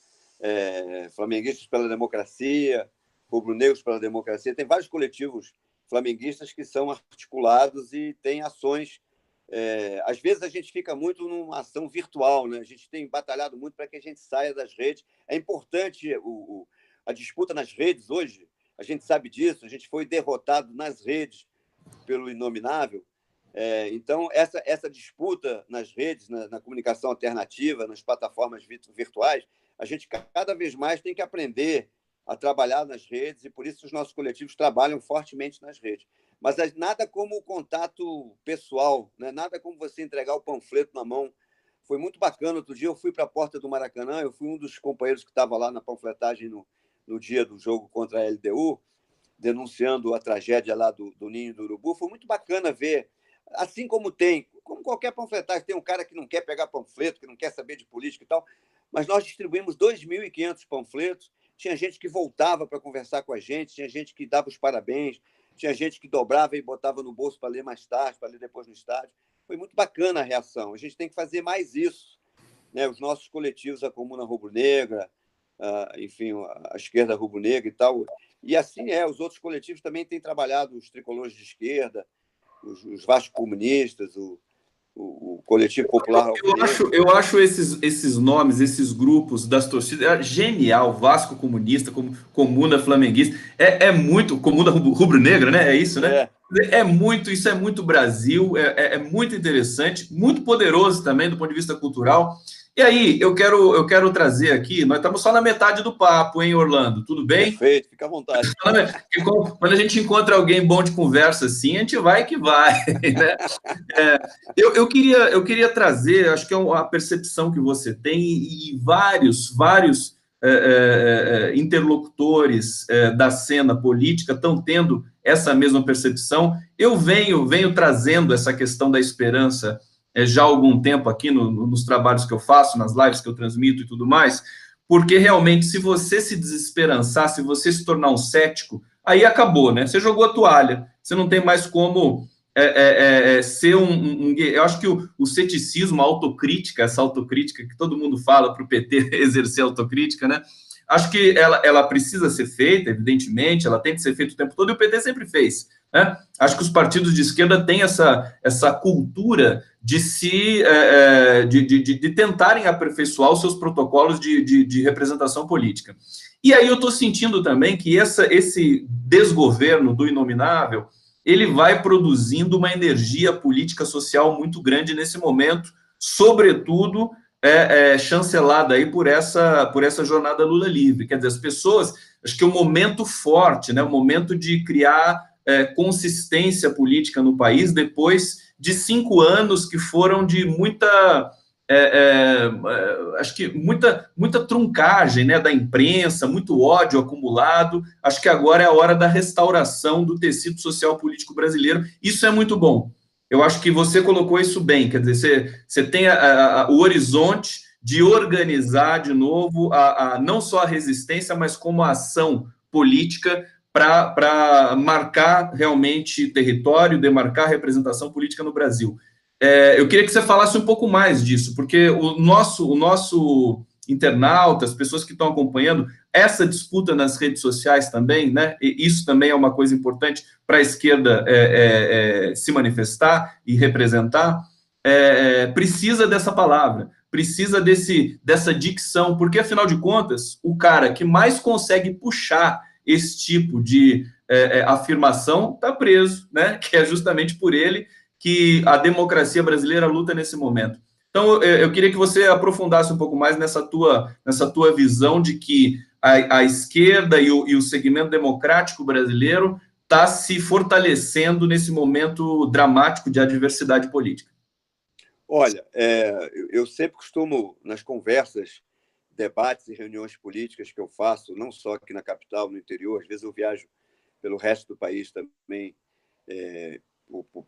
flamenguistas pela democracia, rubro-negros pela democracia. Tem vários coletivos flamenguistas que são articulados e têm ações. Às vezes a gente fica muito numa ação virtual, né? A gente tem batalhado muito para que a gente saia das redes. É importante a disputa nas redes hoje, a gente sabe disso, a gente foi derrotado nas redes pelo Inominável. Então, essa disputa nas redes, na comunicação alternativa, nas plataformas virtuais, a gente cada vez mais tem que aprender a trabalhar nas redes, e por isso os nossos coletivos trabalham fortemente nas redes. Mas nada como o contato pessoal, né? Nada como você entregar o panfleto na mão. Foi muito bacana. Outro dia eu fui para a porta do Maracanã, eu fui um dos companheiros que estava lá na panfletagem no dia do jogo contra a LDU, denunciando a tragédia lá do Ninho do Urubu. Foi muito bacana ver, assim como qualquer panfletagem, tem um cara que não quer pegar panfleto, que não quer saber de política e tal, mas nós distribuímos 2.500 panfletos. Tinha gente que voltava para conversar com a gente, tinha gente que dava os parabéns, tinha gente que dobrava e botava no bolso para ler mais tarde, para ler depois no estádio. Foi muito bacana a reação. A gente tem que fazer mais isso, né? Os nossos coletivos, a Comuna Rubro-Negra, enfim, a esquerda rubro-negra e tal. E assim os outros coletivos também têm trabalhado, os tricolores de esquerda, os Vasco Comunistas, o Coletivo Popular Alvinegro. Eu acho esses nomes, esses grupos das torcidas, genial. Vasco Comunista, Comuna Flamenguista, é muito, Comuna Rubro-Negra, né? É isso, né? Isso é muito Brasil, é muito interessante, muito poderoso também do ponto de vista cultural. E aí, eu quero trazer aqui, nós estamos só na metade do papo, hein, Orlando? Tudo bem? Perfeito, fica à vontade. Quando a gente encontra alguém bom de conversa assim, a gente vai que vai, né? Eu queria trazer, acho que é a percepção que você tem e vários interlocutores da cena política estão tendo essa mesma percepção. Eu venho trazendo essa questão da esperança já há algum tempo aqui nos trabalhos que eu faço, nas lives que eu transmito e tudo mais, porque realmente, se você se desesperançar, se você se tornar um cético, aí acabou, né? Você jogou a toalha, você não tem mais como ser eu acho que o ceticismo, a autocrítica, essa autocrítica que todo mundo fala para o PT exercer autocrítica, né? Acho que ela precisa ser feita, evidentemente, ela tem que ser feita o tempo todo, e o PT sempre fez, né? Acho que os partidos de esquerda têm essa cultura de tentarem aperfeiçoar os seus protocolos de representação política. E aí eu estou sentindo também que esse desgoverno do inominável ele vai produzindo uma energia política social muito grande nesse momento, sobretudo chancelada aí por essa jornada Lula livre. Quer dizer, as pessoas, acho que é um momento forte, né, um momento de criar consistência política no país depois de 5 anos que foram de acho que muita truncagem, né, da imprensa, muito ódio acumulado. Acho que agora é a hora da restauração do tecido social político brasileiro. Isso é muito bom. Eu acho que você colocou isso bem, quer dizer, você tem o horizonte de organizar de novo não só a resistência, mas como a ação política para marcar realmente território, demarcar representação política no Brasil. Eu queria que você falasse um pouco mais disso, porque o nosso internauta, as pessoas que estão acompanhando essa disputa nas redes sociais também, né? E isso também é uma coisa importante para a esquerda se manifestar e representar, precisa dessa palavra, precisa dessa dicção, porque, afinal de contas, o cara que mais consegue puxar esse tipo de afirmação está preso, né? Que é justamente por ele que a democracia brasileira luta nesse momento. Então, eu queria que você aprofundasse um pouco mais nessa tua visão de que a esquerda e o segmento democrático brasileiro está se fortalecendo nesse momento dramático de adversidade política. Olha, eu sempre costumo, nas conversas, debates e reuniões políticas que eu faço, não só aqui na capital, no interior, às vezes eu viajo pelo resto do país também,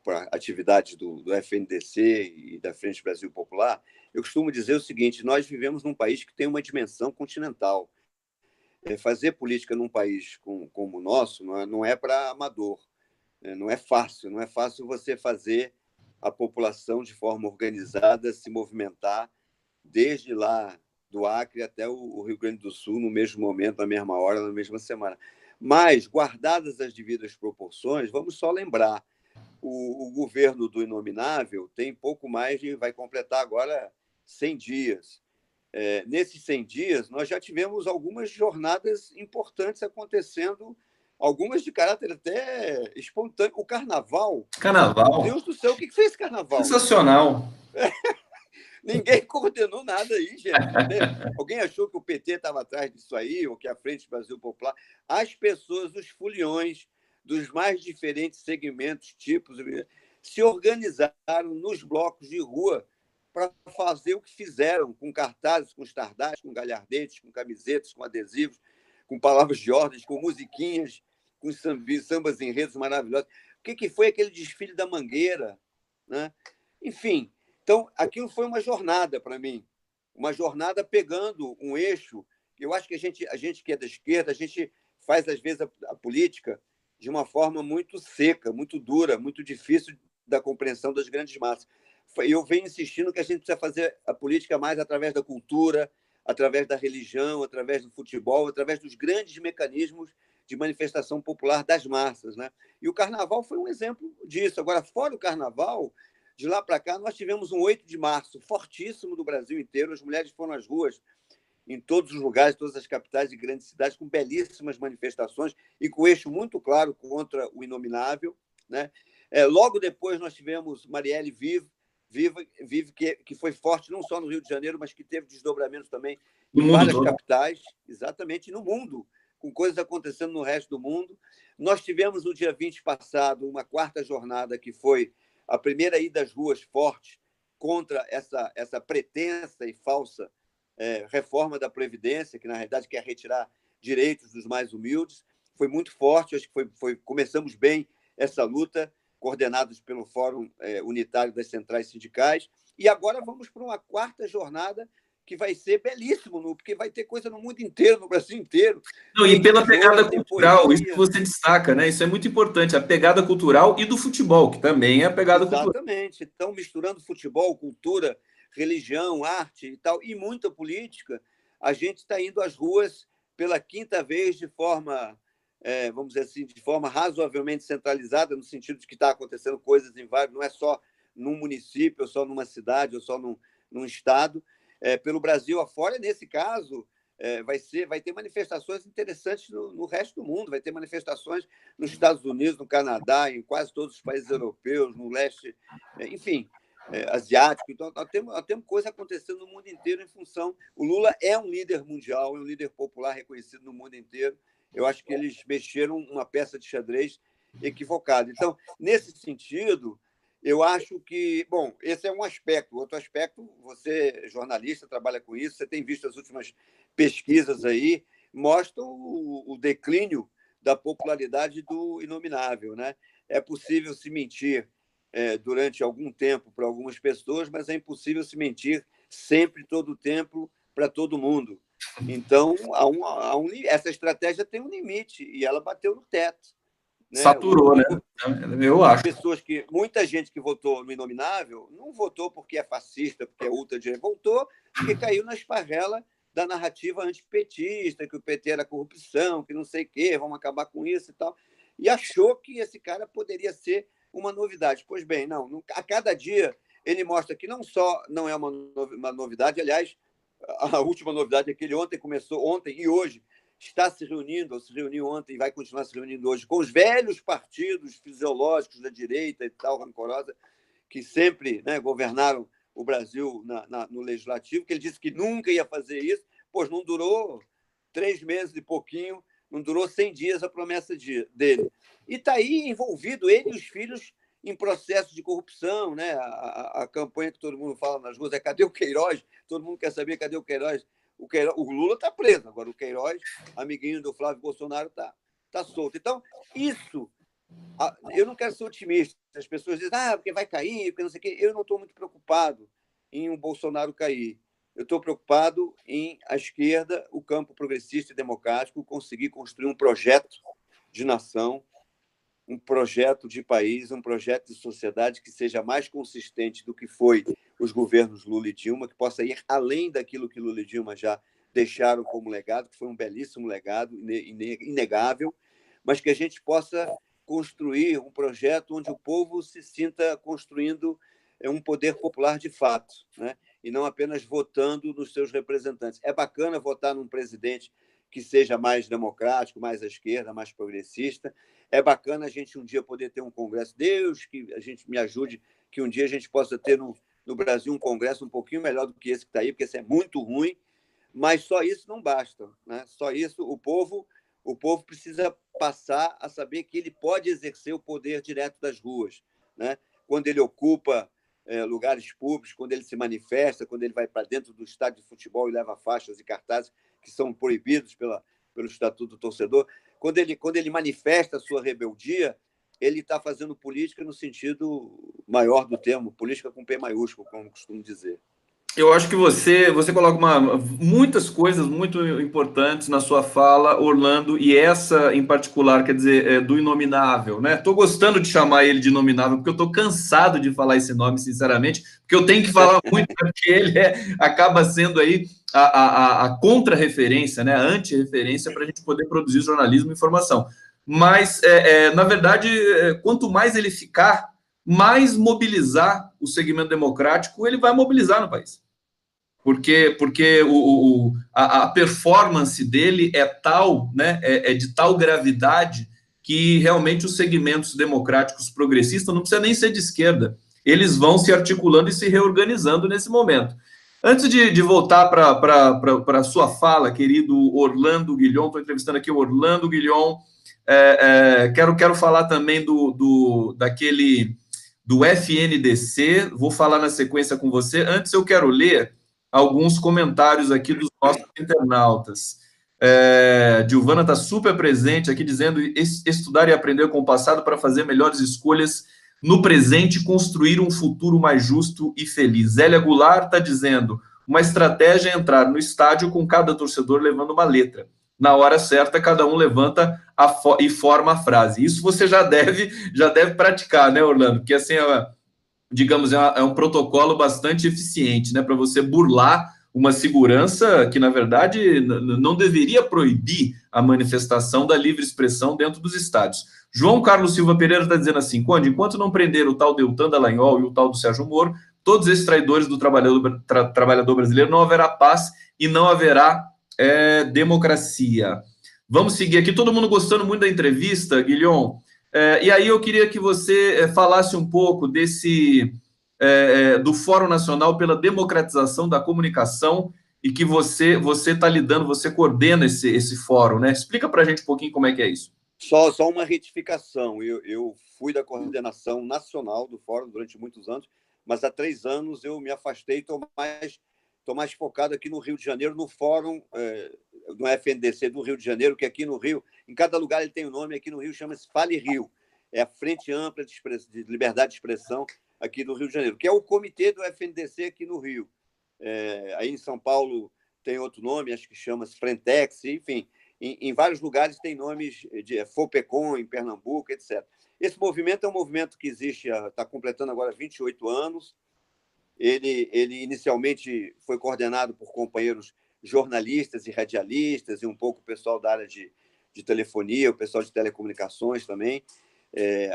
para atividades do FNDC e da Frente Brasil Popular, eu costumo dizer o seguinte: nós vivemos num país que tem uma dimensão continental. Fazer política num país como o nosso não é para amador, não é fácil você fazer a população de forma organizada se movimentar desde lá do Acre até o Rio Grande do Sul no mesmo momento, na mesma hora, na mesma semana. Mas, guardadas as devidas proporções, vamos só lembrar, o governo do Inominável tem pouco mais vai completar agora 100 dias. Nesses 100 dias, nós já tivemos algumas jornadas importantes acontecendo, algumas de caráter até espontâneo. O Carnaval. Carnaval. Meu Deus do céu, o que foi esse Carnaval? Sensacional. Ninguém coordenou nada aí, gente. Alguém achou que o PT estava atrás disso aí, ou que a Frente Brasil Popular? As pessoas, os foliões dos mais diferentes segmentos, tipos, se organizaram nos blocos de rua para fazer o que fizeram, com cartazes, com estandartes, com galhardetes, com camisetas, com adesivos, com palavras de ordens, com musiquinhas, com sambas enredos maravilhosos. O que foi aquele desfile da Mangueira, né? Enfim, então, aquilo foi uma jornada para mim, uma jornada pegando um eixo. Eu acho que a gente que é da esquerda, a gente faz, às vezes, a política de uma forma muito seca, muito dura, muito difícil da compreensão das grandes massas. Eu venho insistindo que a gente precisa fazer a política mais através da cultura, através da religião, através do futebol, através dos grandes mecanismos de manifestação popular das massas, né? E o Carnaval foi um exemplo disso. Agora, fora o Carnaval, de lá para cá, nós tivemos um 8 de março fortíssimo do Brasil inteiro. As mulheres foram às ruas em todos os lugares, todas as capitais e grandes cidades, com belíssimas manifestações e com eixo muito claro contra o inominável, né? Logo depois, nós tivemos Marielle Vive que foi forte não só no Rio de Janeiro, mas que teve desdobramentos também em várias capitais, exatamente no mundo, com coisas acontecendo no resto do mundo. Nós tivemos, no dia 20 passado, uma quarta jornada, que foi a primeira ida às ruas forte contra essa pretensa e falsa reforma da Previdência, que, na realidade, quer retirar direitos dos mais humildes. Foi muito forte, acho que começamos bem essa luta, coordenados pelo Fórum Unitário das Centrais Sindicais, e agora vamos para uma quarta jornada que vai ser belíssimo, porque vai ter coisa no mundo inteiro, no Brasil inteiro. Não, e pela pegada cultural, isso que você destaca, né? Isso é muito importante, a pegada cultural e do futebol, que também é a pegada cultural. Exatamente. Então, misturando futebol, cultura, religião, arte e tal, e muita política, a gente está indo às ruas pela quinta vez de forma, vamos dizer assim, de forma razoavelmente centralizada, no sentido de que está acontecendo coisas em vários, não é só num município, ou só numa cidade, ou só num estado, pelo Brasil afora. Nesse caso, vai ter manifestações interessantes no resto do mundo, vai ter manifestações nos Estados Unidos, no Canadá, em quase todos os países europeus, no leste, enfim, asiático. Então, nós temos coisa acontecendo no mundo inteiro em função... O Lula é um líder mundial, é um líder popular reconhecido no mundo inteiro. Eu acho que eles mexeram uma peça de xadrez equivocada. Então, nesse sentido, eu acho que... Bom, esse é um aspecto. Outro aspecto, você, jornalista, trabalha com isso, você tem visto as últimas pesquisas aí, mostram o declínio da popularidade do inominável, né? É possível se mentir durante algum tempo para algumas pessoas, mas é impossível se mentir sempre, todo o tempo, para todo mundo. Então, essa estratégia tem um limite e ela bateu no teto. Né? Saturou, né? Eu acho. Muita gente que votou no inominável não votou porque é fascista, porque é ultradireita, votou porque caiu na esparrela da narrativa antipetista, que o PT era corrupção, que não sei o quê, vamos acabar com isso e tal, e achou que esse cara poderia ser uma novidade. Pois bem, não. A cada dia ele mostra que não só não é uma novidade, aliás, a última novidade é que ele começou ontem e hoje, está se reunindo, ou se reuniu ontem e vai continuar se reunindo hoje, com os velhos partidos fisiológicos da direita e tal, rancorosa, que sempre, né, governaram o Brasil no Legislativo, que ele disse que nunca ia fazer isso. Pois não durou 3 meses e pouquinho, não durou 100 dias a promessa dele. E está aí envolvido ele e os filhos em processo de corrupção, né? A campanha que todo mundo fala nas ruas é: cadê o Queiroz? Todo mundo quer saber cadê o Queiroz. O Lula está preso, agora o Queiroz, amiguinho do Flávio Bolsonaro, tá solto. Então, isso, eu não quero ser otimista. As pessoas dizem, porque vai cair, porque não sei o quê. Eu não estou muito preocupado em o Bolsonaro cair. Eu estou preocupado em a esquerda, o campo progressista e democrático, conseguir construir um projeto de nação, um projeto de país, um projeto de sociedade que seja mais consistente do que foi os governos Lula e Dilma, que possa ir além daquilo que Lula e Dilma já deixaram como legado, que foi um belíssimo legado, inegável, mas que a gente possa construir um projeto onde o povo se sinta construindo um poder popular de fato, né? E não apenas votando nos seus representantes. É bacana votar num presidente que seja mais democrático, mais à esquerda, mais progressista. É bacana a gente um dia poder ter um congresso. Deus que a gente me ajude, que um dia a gente possa ter no Brasil um congresso um pouquinho melhor do que esse que está aí, porque esse é muito ruim, mas só isso não basta, né? Só isso, o povo precisa passar a saber que ele pode exercer o poder direto das ruas, né? Quando ele ocupa lugares públicos, quando ele se manifesta, quando ele vai para dentro do estádio de futebol e leva faixas e cartazes que são proibidos pelo Estatuto do Torcedor, quando ele manifesta a sua rebeldia, ele está fazendo política no sentido maior do termo, política com P maiúsculo, como costumo dizer. Eu acho que você coloca muitas coisas muito importantes na sua fala, Orlando, e essa em particular, quer dizer, do Inominável, né? Estou gostando de chamar ele de Inominável, porque eu estou cansado de falar esse nome, sinceramente, porque eu tenho que falar muito, porque ele acaba sendo aí a contra-referência, né? A anti-referência para a gente poder produzir jornalismo e informação. Mas, na verdade, quanto mais ele ficar, mais mobilizar o segmento democrático, ele vai mobilizar no país. Porque a performance dele é tal, né, é de tal gravidade que realmente os segmentos democráticos progressistas não precisa nem ser de esquerda, eles vão se articulando e se reorganizando nesse momento. Antes de voltar para a sua fala, querido Orlando Guilhom, estou entrevistando aqui o Orlando Guilhom, quero falar também daquele do FNDC, vou falar na sequência com você. Antes eu quero ler alguns comentários aqui dos nossos internautas. Giovana está super presente aqui, dizendo estudar e aprender com o passado para fazer melhores escolhas no presente e construir um futuro mais justo e feliz. Zélia Goulart está dizendo, uma estratégia é entrar no estádio com cada torcedor levando uma letra. Na hora certa, cada um levanta e forma a frase. Isso você já deve praticar, né, Orlando? Porque assim, digamos, um protocolo bastante eficiente, né, para você burlar uma segurança que, na verdade, não deveria proibir a manifestação da livre expressão dentro dos estádios. João Carlos Silva Pereira está dizendo assim, enquanto não prender o tal Deltan Dallagnol e o tal do Sérgio Moro, todos esses traidores do trabalhador brasileiro, não haverá paz e não haverá democracia. Vamos seguir aqui, todo mundo gostando muito da entrevista, Guilhom. E aí eu queria que você falasse um pouco do Fórum Nacional pela Democratização da Comunicação e que você está lidando, você coordena esse fórum, né? Explica para a gente um pouquinho como é que é isso. Só uma retificação. Eu fui da coordenação nacional do Fórum durante muitos anos, mas há 3 anos eu me afastei e estou mais focado aqui no Rio de Janeiro, no Fórum do FNDC do Rio de Janeiro, que aqui no Rio, em cada lugar ele tem um nome, aqui no Rio chama-se Fale Rio. É a Frente Ampla de Liberdade de Expressão aqui do Rio de Janeiro, que é o comitê do FNDC aqui no Rio. Aí em São Paulo tem outro nome, acho que chama-se Frentex, enfim. Em vários lugares tem nomes de FOPECOM, em Pernambuco, etc. Esse movimento é um movimento que existe, está completando agora 28 anos. Ele inicialmente foi coordenado por companheiros jornalistas e radialistas e um pouco o pessoal da área de telefonia, o pessoal de telecomunicações também,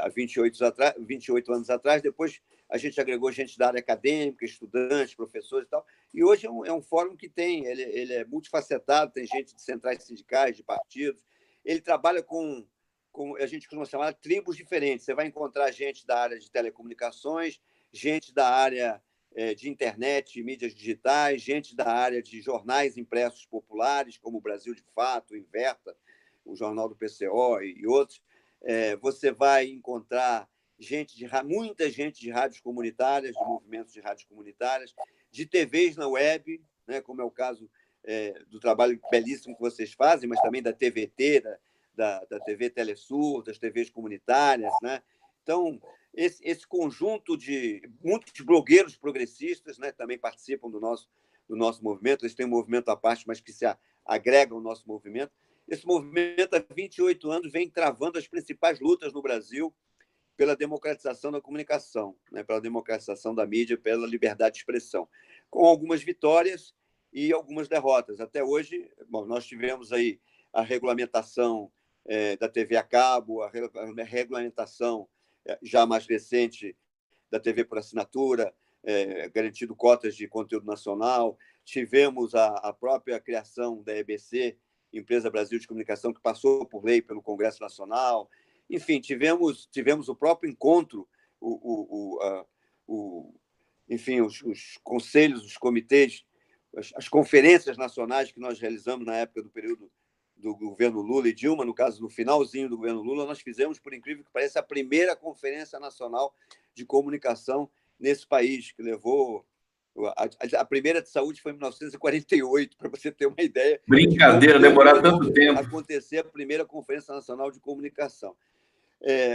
há 28 anos atrás. Depois a gente agregou gente da área acadêmica, estudantes, professores e tal. E hoje é um fórum que ele é multifacetado, tem gente de centrais sindicais, de partidos. Ele trabalha com a gente costuma chamar de tribos diferentes. Você vai encontrar gente da área de telecomunicações, gente da área de internet e mídias digitais, gente da área de jornais impressos populares, como o Brasil de Fato, o Inverta, o Jornal do PCO e outros. Você vai encontrar muita gente de rádios comunitárias, de movimentos de rádios comunitárias, de TVs na web, né, como é o caso do trabalho belíssimo que vocês fazem, mas também da TVT, da TV Telesur, das TVs comunitárias, né? Então, esse conjunto de muitos blogueiros progressistas, né, também participam do nosso movimento. Eles têm um movimento à parte, mas que se agregam ao nosso movimento. Esse movimento, há 28 anos, vem travando as principais lutas no Brasil pela democratização da comunicação, né, pela democratização da mídia, pela liberdade de expressão, com algumas vitórias e algumas derrotas. Até hoje, nós tivemos aí a regulamentação da TV a cabo, a regulamentação já mais recente da TV por assinatura, garantindo cotas de conteúdo nacional. Tivemos a própria criação da EBC, Empresa Brasil de Comunicação, que passou por lei pelo Congresso Nacional. Enfim, tivemos o próprio encontro, enfim, os conselhos, os comitês, as conferências nacionais que nós realizamos na época do período do governo Lula e Dilma, no caso, no finalzinho do governo Lula, nós fizemos, por incrível que pareça, a primeira Conferência Nacional de Comunicação nesse país, que levou... A primeira de saúde foi em 1948, para você ter uma ideia. Brincadeira, demorar tanto tempo. Acontecer a primeira Conferência Nacional de Comunicação.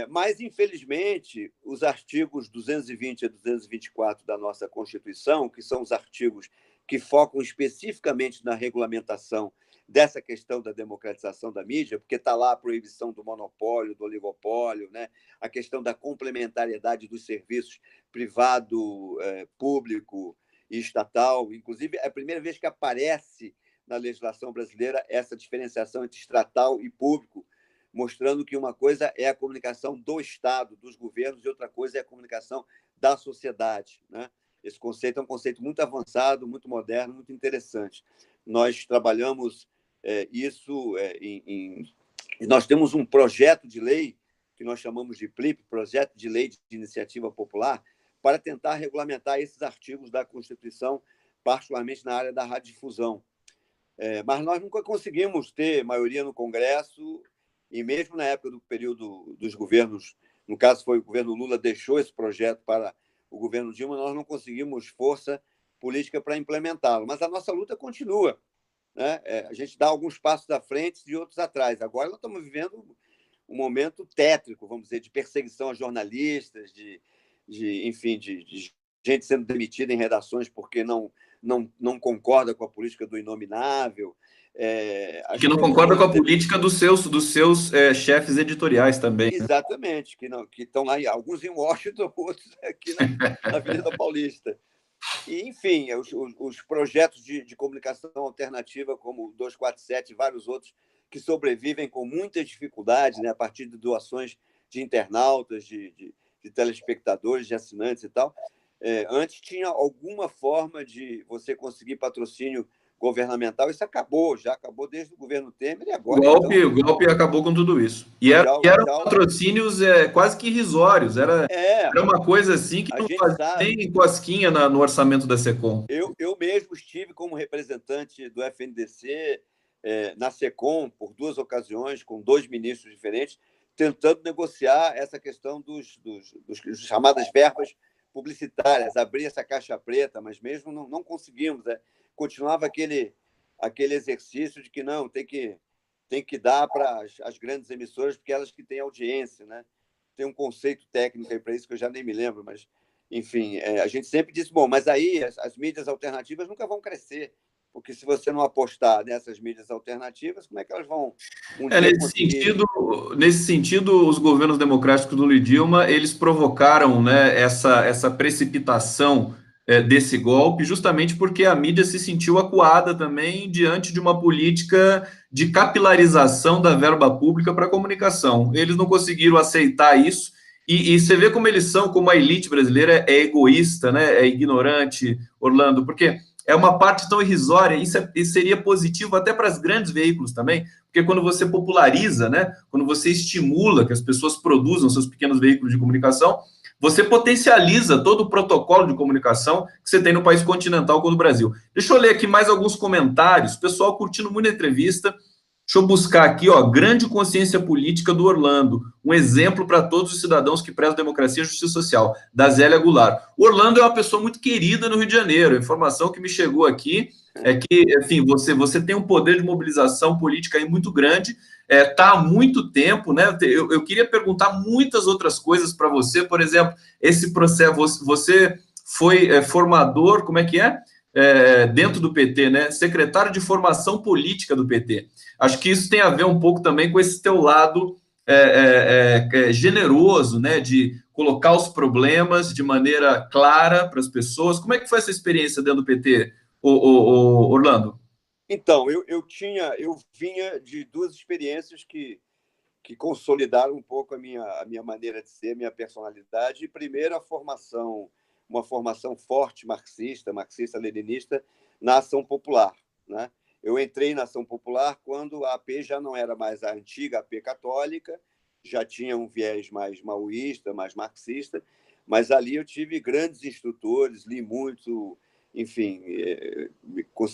Mas, infelizmente, os artigos 220 a 224 da nossa Constituição, que são os artigos que focam especificamente na regulamentação dessa questão da democratização da mídia, porque está lá a proibição do monopólio, do oligopólio, né? A questão da complementariedade dos serviços privado, público e estatal. Inclusive, é a primeira vez que aparece na legislação brasileira essa diferenciação entre estatal e público, mostrando que uma coisa é a comunicação do Estado, dos governos, e outra coisa é a comunicação da sociedade, né? Esse conceito é um conceito muito avançado, muito moderno, muito interessante. Nós trabalhamos isso nós temos um projeto de lei que nós chamamos de PLIP, Projeto de Lei de Iniciativa Popular, para tentar regulamentar esses artigos da Constituição, particularmente na área da radiodifusão. Mas nós nunca conseguimos ter maioria no Congresso, e mesmo na época do período dos governos, no caso foi o governo Lula, deixou esse projeto para o governo Dilma, nós não conseguimos força política para implementá-lo. Mas a nossa luta continua, né? A gente dá alguns passos à frente e outros atrás. Agora nós estamos vivendo um momento tétrico, vamos dizer, de perseguição a jornalistas, enfim, de gente sendo demitida em redações porque não concorda com a política do inominável. Que não concorda com a política dos seus chefes editoriais também. Exatamente, que estão lá, alguns em Washington, outros aqui na Avenida Paulista. E, enfim, os projetos de comunicação alternativa, como o 247 e vários outros, que sobrevivem com muita dificuldade, né, a partir de doações de internautas, de telespectadores, de assinantes e tal. Antes tinha alguma forma de você conseguir patrocínio governamental, isso já acabou desde o governo Temer e agora. O golpe acabou com tudo isso. E eram patrocínios quase que irrisórios, era uma coisa assim que não fazia nem cosquinha no orçamento da SECOM. Eu mesmo estive como representante do FNDC na SECOM por 2 ocasiões, com 2 ministros diferentes, tentando negociar essa questão dos chamadas verbas publicitárias, abrir essa caixa preta, mas mesmo não conseguimos. Continuava aquele exercício de que não, tem que dar para as grandes emissoras, porque elas que têm audiência, né? Tem um conceito técnico aí para isso que eu já nem me lembro, mas, enfim, a gente sempre disse, bom, mas aí as mídias alternativas nunca vão crescer, porque se você não apostar nessas mídias alternativas, como é que elas vão nesse sentido, os governos democráticos do Lula e Dilma, eles provocaram, né, essa precipitação desse golpe, justamente porque a mídia se sentiu acuada também diante de uma política de capilarização da verba pública para a comunicação. Eles não conseguiram aceitar isso, e você vê como eles são, como a elite brasileira é egoísta, né, é ignorante, Orlando, porque é uma parte tão irrisória, isso seria positivo até para os grandes veículos também, porque quando você populariza, né, quando você estimula que as pessoas produzam seus pequenos veículos de comunicação, você potencializa todo o protocolo de comunicação que você tem no país continental como o Brasil. Deixa eu ler aqui mais alguns comentários, pessoal curtindo muito a entrevista. Deixa eu buscar aqui, ó, grande consciência política do Orlando, um exemplo para todos os cidadãos que prezam democracia e justiça social, da Zélia Goulart. O Orlando é uma pessoa muito querida no Rio de Janeiro, a informação que me chegou aqui é que, enfim, você tem um poder de mobilização política aí muito grande, está há muito tempo, né? Eu queria perguntar muitas outras coisas para você, por exemplo, esse processo, você foi formador, como é que é? Dentro do PT, né? Secretário de formação política do PT. Acho que isso tem a ver um pouco também com esse teu lado generoso, né? De colocar os problemas de maneira clara para as pessoas. Como é que foi essa experiência dentro do PT, Orlando? Então, eu vinha de 2 experiências que consolidaram um pouco a minha maneira de ser, a minha personalidade. Primeiro, uma formação forte marxista-leninista na Ação Popular, né? Eu entrei na Ação Popular quando a AP já não era mais a antiga AP católica, já tinha um viés mais maoísta, mais marxista, mas ali eu tive grandes instrutores, li muito, enfim,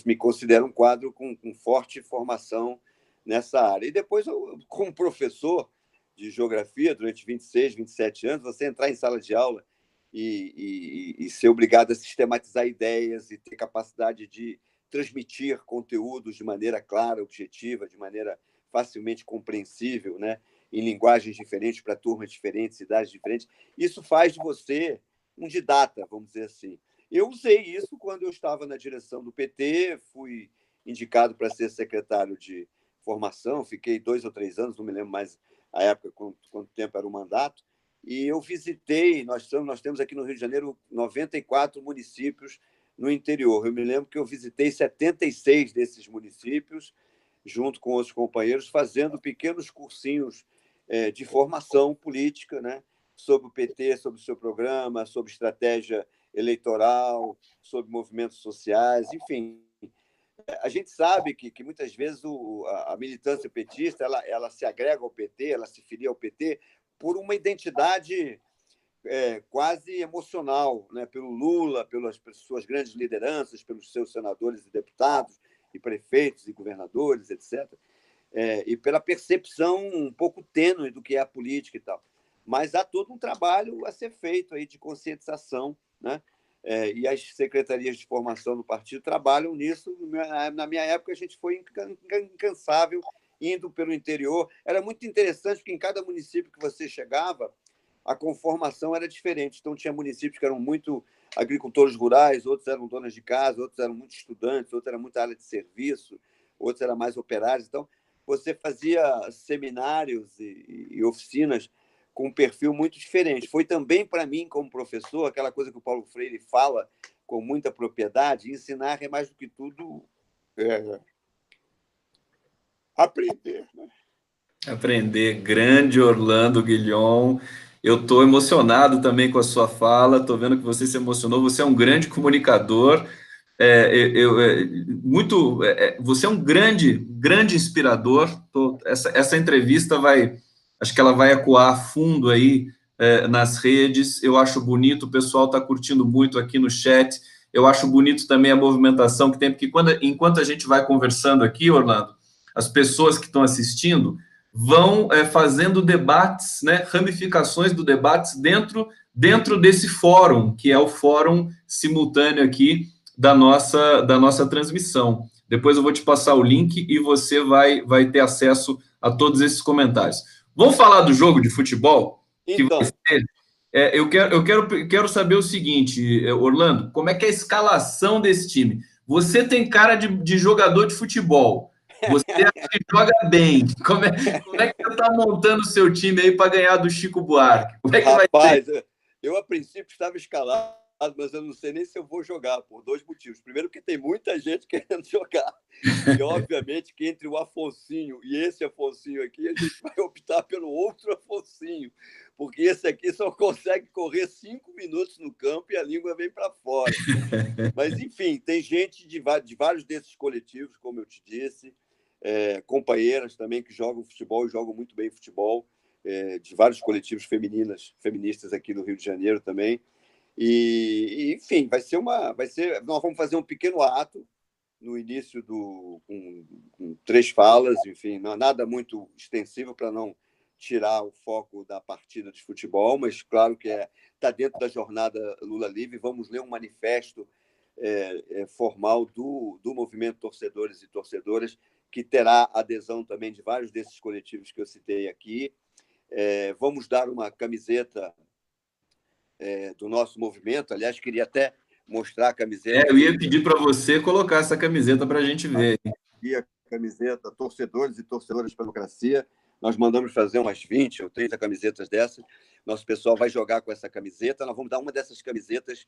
me considero um quadro com forte formação nessa área. E depois, como professor de geografia, durante 26, 27 anos, você entrar em sala de aula e ser obrigado a sistematizar ideias e ter capacidade de transmitir conteúdos de maneira clara, objetiva, de maneira facilmente compreensível, né? em linguagens diferentes, para turmas diferentes, cidades diferentes. Isso faz de você um didata, vamos dizer assim. Eu usei isso quando eu estava na direção do PT, fui indicado para ser secretário de formação, fiquei 2 ou 3 anos, não me lembro mais a época, quanto tempo era o mandato, e eu visitei, nós temos aqui no Rio de Janeiro 94 municípios no interior. Eu me lembro que eu visitei 76 desses municípios, junto com outros companheiros, fazendo pequenos cursinhos de formação política, né? Sobre o PT, sobre o seu programa, sobre estratégia eleitoral, sobre movimentos sociais, enfim. A gente sabe que muitas vezes a militância petista ela se agrega ao PT, ela se filia ao PT por uma identidade quase emocional, né? Pelo Lula, pelas suas grandes lideranças, pelos seus senadores e deputados, e prefeitos e governadores, etc. E pela percepção um pouco tênue do que é a política e tal. Mas há todo um trabalho a ser feito aí de conscientização, né? E as secretarias de formação do partido trabalham nisso. Na minha época, a gente foi incansável indo pelo interior. Era muito interessante, porque em cada município que você chegava, a conformação era diferente. Então, tinha municípios que eram muito agricultores rurais, outros eram donas de casa, outros eram muito estudantes, outros eram muita área de serviço, outros eram mais operários. Então, você fazia seminários e oficinas com um perfil muito diferente. Foi também, para mim, como professor, aquela coisa que o Paulo Freire fala com muita propriedade: ensinar é mais do que tudo aprender. Né? Aprender. Grande Orlando Guilhom. Eu estou emocionado também com a sua fala, estou vendo que você se emocionou. Você é um grande comunicador. Você é um grande inspirador. Essa entrevista acho que ela vai ecoar fundo aí nas redes. Eu acho bonito, o pessoal está curtindo muito aqui no chat. Eu acho bonito também a movimentação que tem, porque enquanto a gente vai conversando aqui, Orlando, as pessoas que estão assistindo vão fazendo debates, né, ramificações do debates dentro desse fórum, que é o fórum simultâneo aqui da nossa transmissão. Depois eu vou te passar o link e você vai ter acesso a todos esses comentários. Vamos falar do jogo de futebol? Que então, vai ser. Eu quero saber o seguinte, Orlando, como é que é a escalação desse time? Você tem cara de jogador de futebol. Você acha que joga bem. Como é que você está montando o seu time aí para ganhar do Chico Buarque? Como é que vai ser? rapaz, eu a princípio estava escalado, mas eu não sei nem se eu vou jogar, por 2 motivos. Primeiro, porque tem muita gente querendo jogar. E, obviamente, que entre o Afonsinho e esse Afonsinho aqui, a gente vai optar pelo outro Afonsinho, porque esse aqui só consegue correr 5 minutos no campo e a língua vem para fora. Mas, enfim, tem gente de vários desses coletivos, como eu te disse, companheiras também que jogam futebol e jogam muito bem futebol, de vários coletivos feministas aqui no Rio de Janeiro também. Enfim, nós vamos fazer um pequeno ato no início com 3 falas, enfim, nada muito extensivo para não tirar o foco da partida de futebol, mas claro que está dentro da jornada Lula Livre. Vamos ler um manifesto formal do movimento Torcedores e Torcedoras, que terá adesão também de vários desses coletivos que eu citei aqui. Vamos dar uma camiseta do nosso movimento. Aliás, queria até mostrar a camiseta. Eu ia pedir para você colocar essa camiseta para a gente ver. Aqui a camiseta Torcedores e Torcedoras pela Democracia. Nós mandamos fazer umas 20 ou 30 camisetas dessas. Nosso pessoal vai jogar com essa camiseta. Nós vamos dar uma dessas camisetas,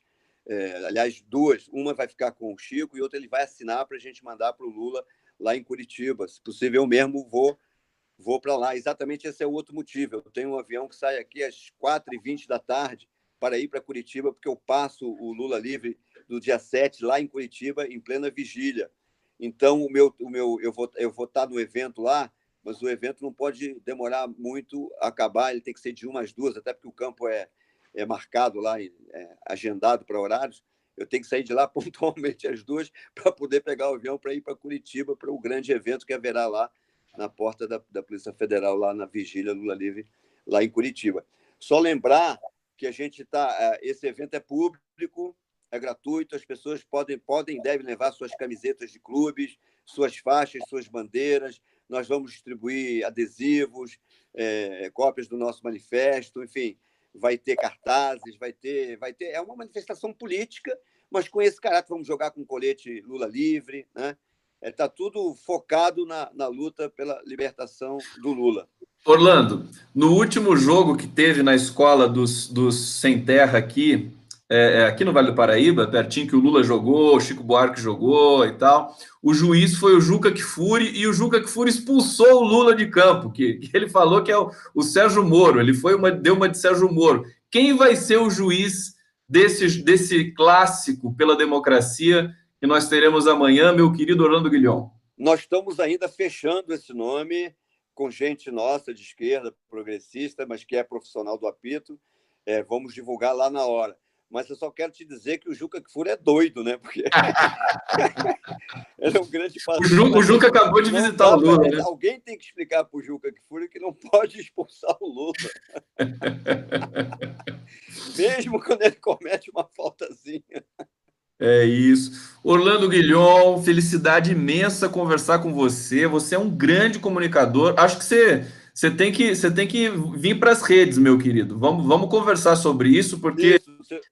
aliás, 2. Uma vai ficar com o Chico e outra ele vai assinar para a gente mandar para o Lula lá em Curitiba. Se possível, eu mesmo vou para lá. Exatamente esse é o outro motivo. Eu tenho um avião que sai aqui às 4h20 da tarde para ir para Curitiba, porque eu passo o Lula Livre do dia 7 lá em Curitiba, em plena vigília. Então, eu vou estar no evento lá, mas o evento não pode demorar muito a acabar, ele tem que ser de 1 às 2, até porque o campo é marcado lá, agendado para horários. Eu tenho que sair de lá pontualmente às 2 para poder pegar o avião para ir para Curitiba, para o grande evento que haverá lá na porta da Polícia Federal, lá na vigília Lula Livre, lá em Curitiba. Só lembrar que esse evento é público, é gratuito, as pessoas devem levar suas camisetas de clubes, suas faixas, suas bandeiras, nós vamos distribuir adesivos, cópias do nosso manifesto, enfim, vai ter cartazes, vai ter... É uma manifestação política, mas com esse caráter, vamos jogar com colete Lula livre, né? Está tudo focado na luta pela libertação do Lula. Orlando, no último jogo que teve na escola dos Sem Terra aqui, aqui no Vale do Paraíba, pertinho que o Lula jogou, o Chico Buarque jogou e tal, o juiz foi o Juca Kfouri, e o Juca Kfouri expulsou o Lula de campo, que ele falou que é o Sérgio Moro, ele deu uma de Sérgio Moro. Quem vai ser o juiz desse clássico pela democracia que nós teremos amanhã, meu querido Orlando Guilhom? Nós estamos ainda fechando esse nome com gente nossa de esquerda, progressista, mas que é profissional do apito. Vamos divulgar lá na hora. Mas eu só quero te dizer que o Juca Kfouri é doido, né? Porque ele é um grande pastor. O Juca acabou de visitar o Lula, né? Alguém tem que explicar para o Juca Kfouri que não pode expulsar o Lula. Mesmo quando ele comete uma faltazinha. É isso. Orlando Guilhom, felicidade imensa conversar com você. Você é um grande comunicador. Acho que você tem que vir para as redes, meu querido. Vamos conversar sobre isso, porque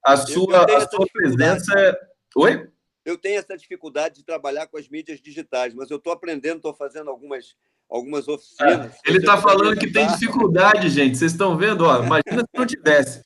a sua presença é... Oi? Eu tenho essa dificuldade de trabalhar com as mídias digitais, mas eu estou aprendendo, estou fazendo algumas oficinas. Ele está falando que tem dificuldade, gente. Vocês estão vendo? Ó, imagina se não tivesse.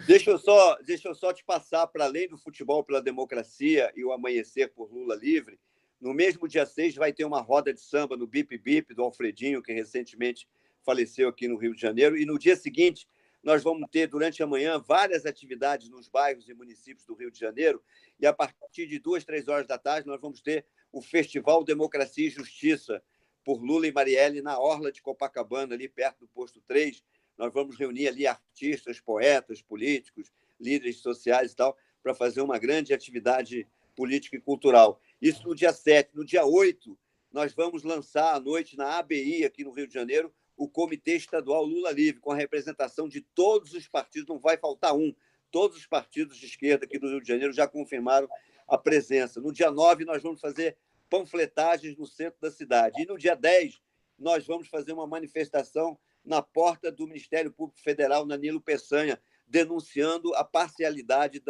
Deixa eu só te passar, para além do futebol pela democracia e o amanhecer por Lula livre, no mesmo dia 6 vai ter uma roda de samba no Bip Bip do Alfredinho, que recentemente faleceu aqui no Rio de Janeiro, e no dia seguinte nós vamos ter, durante a manhã, várias atividades nos bairros e municípios do Rio de Janeiro, e a partir de 2, 3 horas da tarde nós vamos ter o Festival Democracia e Justiça por Lula e Marielle na orla de Copacabana, ali perto do Posto 3. Nós vamos reunir ali artistas, poetas, políticos, líderes sociais e tal, para fazer uma grande atividade política e cultural. Isso no dia 7. No dia 8, nós vamos lançar à noite, na ABI, aqui no Rio de Janeiro, o Comitê Estadual Lula Livre, com a representação de todos os partidos, não vai faltar um. Todos os partidos de esquerda aqui do Rio de Janeiro já confirmaram a presença. No dia 9, nós vamos fazer panfletagens no centro da cidade. E no dia 10, nós vamos fazer uma manifestação na porta do Ministério Público Federal, na Nilo Peçanha, denunciando a parcialidade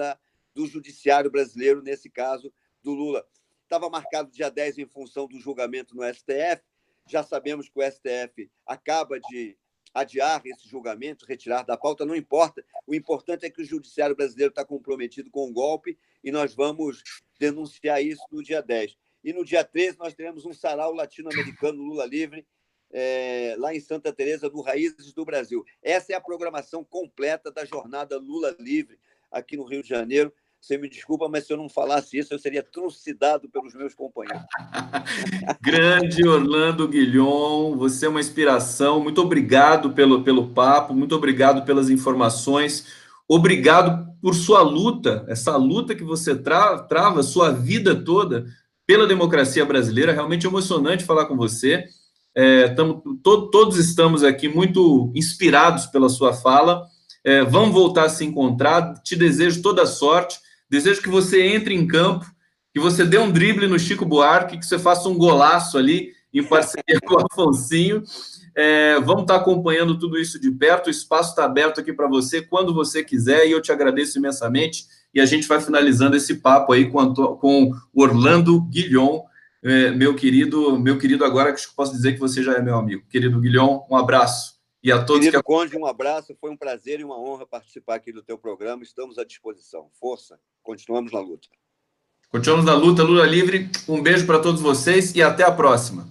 do judiciário brasileiro, nesse caso do Lula. Estava marcado dia 10 em função do julgamento no STF. Já sabemos que o STF acaba de adiar esse julgamento, retirar da pauta, não importa. O importante é que o judiciário brasileiro está comprometido com o golpe e nós vamos denunciar isso no dia 10. E no dia 13 nós teremos um sarau latino-americano Lula Livre, lá em Santa Teresa, no Raízes do Brasil. Essa é a programação completa da jornada Lula Livre aqui no Rio de Janeiro. Você me desculpa, mas se eu não falasse isso, eu seria trucidado pelos meus companheiros. Grande Orlando Guilhom, você é uma inspiração. Muito obrigado pelo papo, muito obrigado pelas informações. Obrigado por sua luta, essa luta que você trava sua vida toda pela democracia brasileira. Realmente emocionante falar com você. Todos estamos aqui muito inspirados pela sua fala. Vamos voltar a se encontrar. Te desejo toda a sorte. Desejo que você entre em campo, que você dê um drible no Chico Buarque, que você faça um golaço ali em parceria com o Afonsinho. Vamos estar acompanhando tudo isso de perto. O espaço está aberto aqui para você quando você quiser, e eu te agradeço imensamente. E a gente vai finalizando esse papo aí com o Orlando Guilhom, meu querido, agora que eu posso dizer que você já é meu amigo. Querido Guilhom, um abraço. E a todos Querido Conde, um abraço. Foi um prazer e uma honra participar aqui do teu programa. Estamos à disposição. Força. Continuamos na luta. Continuamos na luta, Lula livre. Um beijo para todos vocês e até a próxima.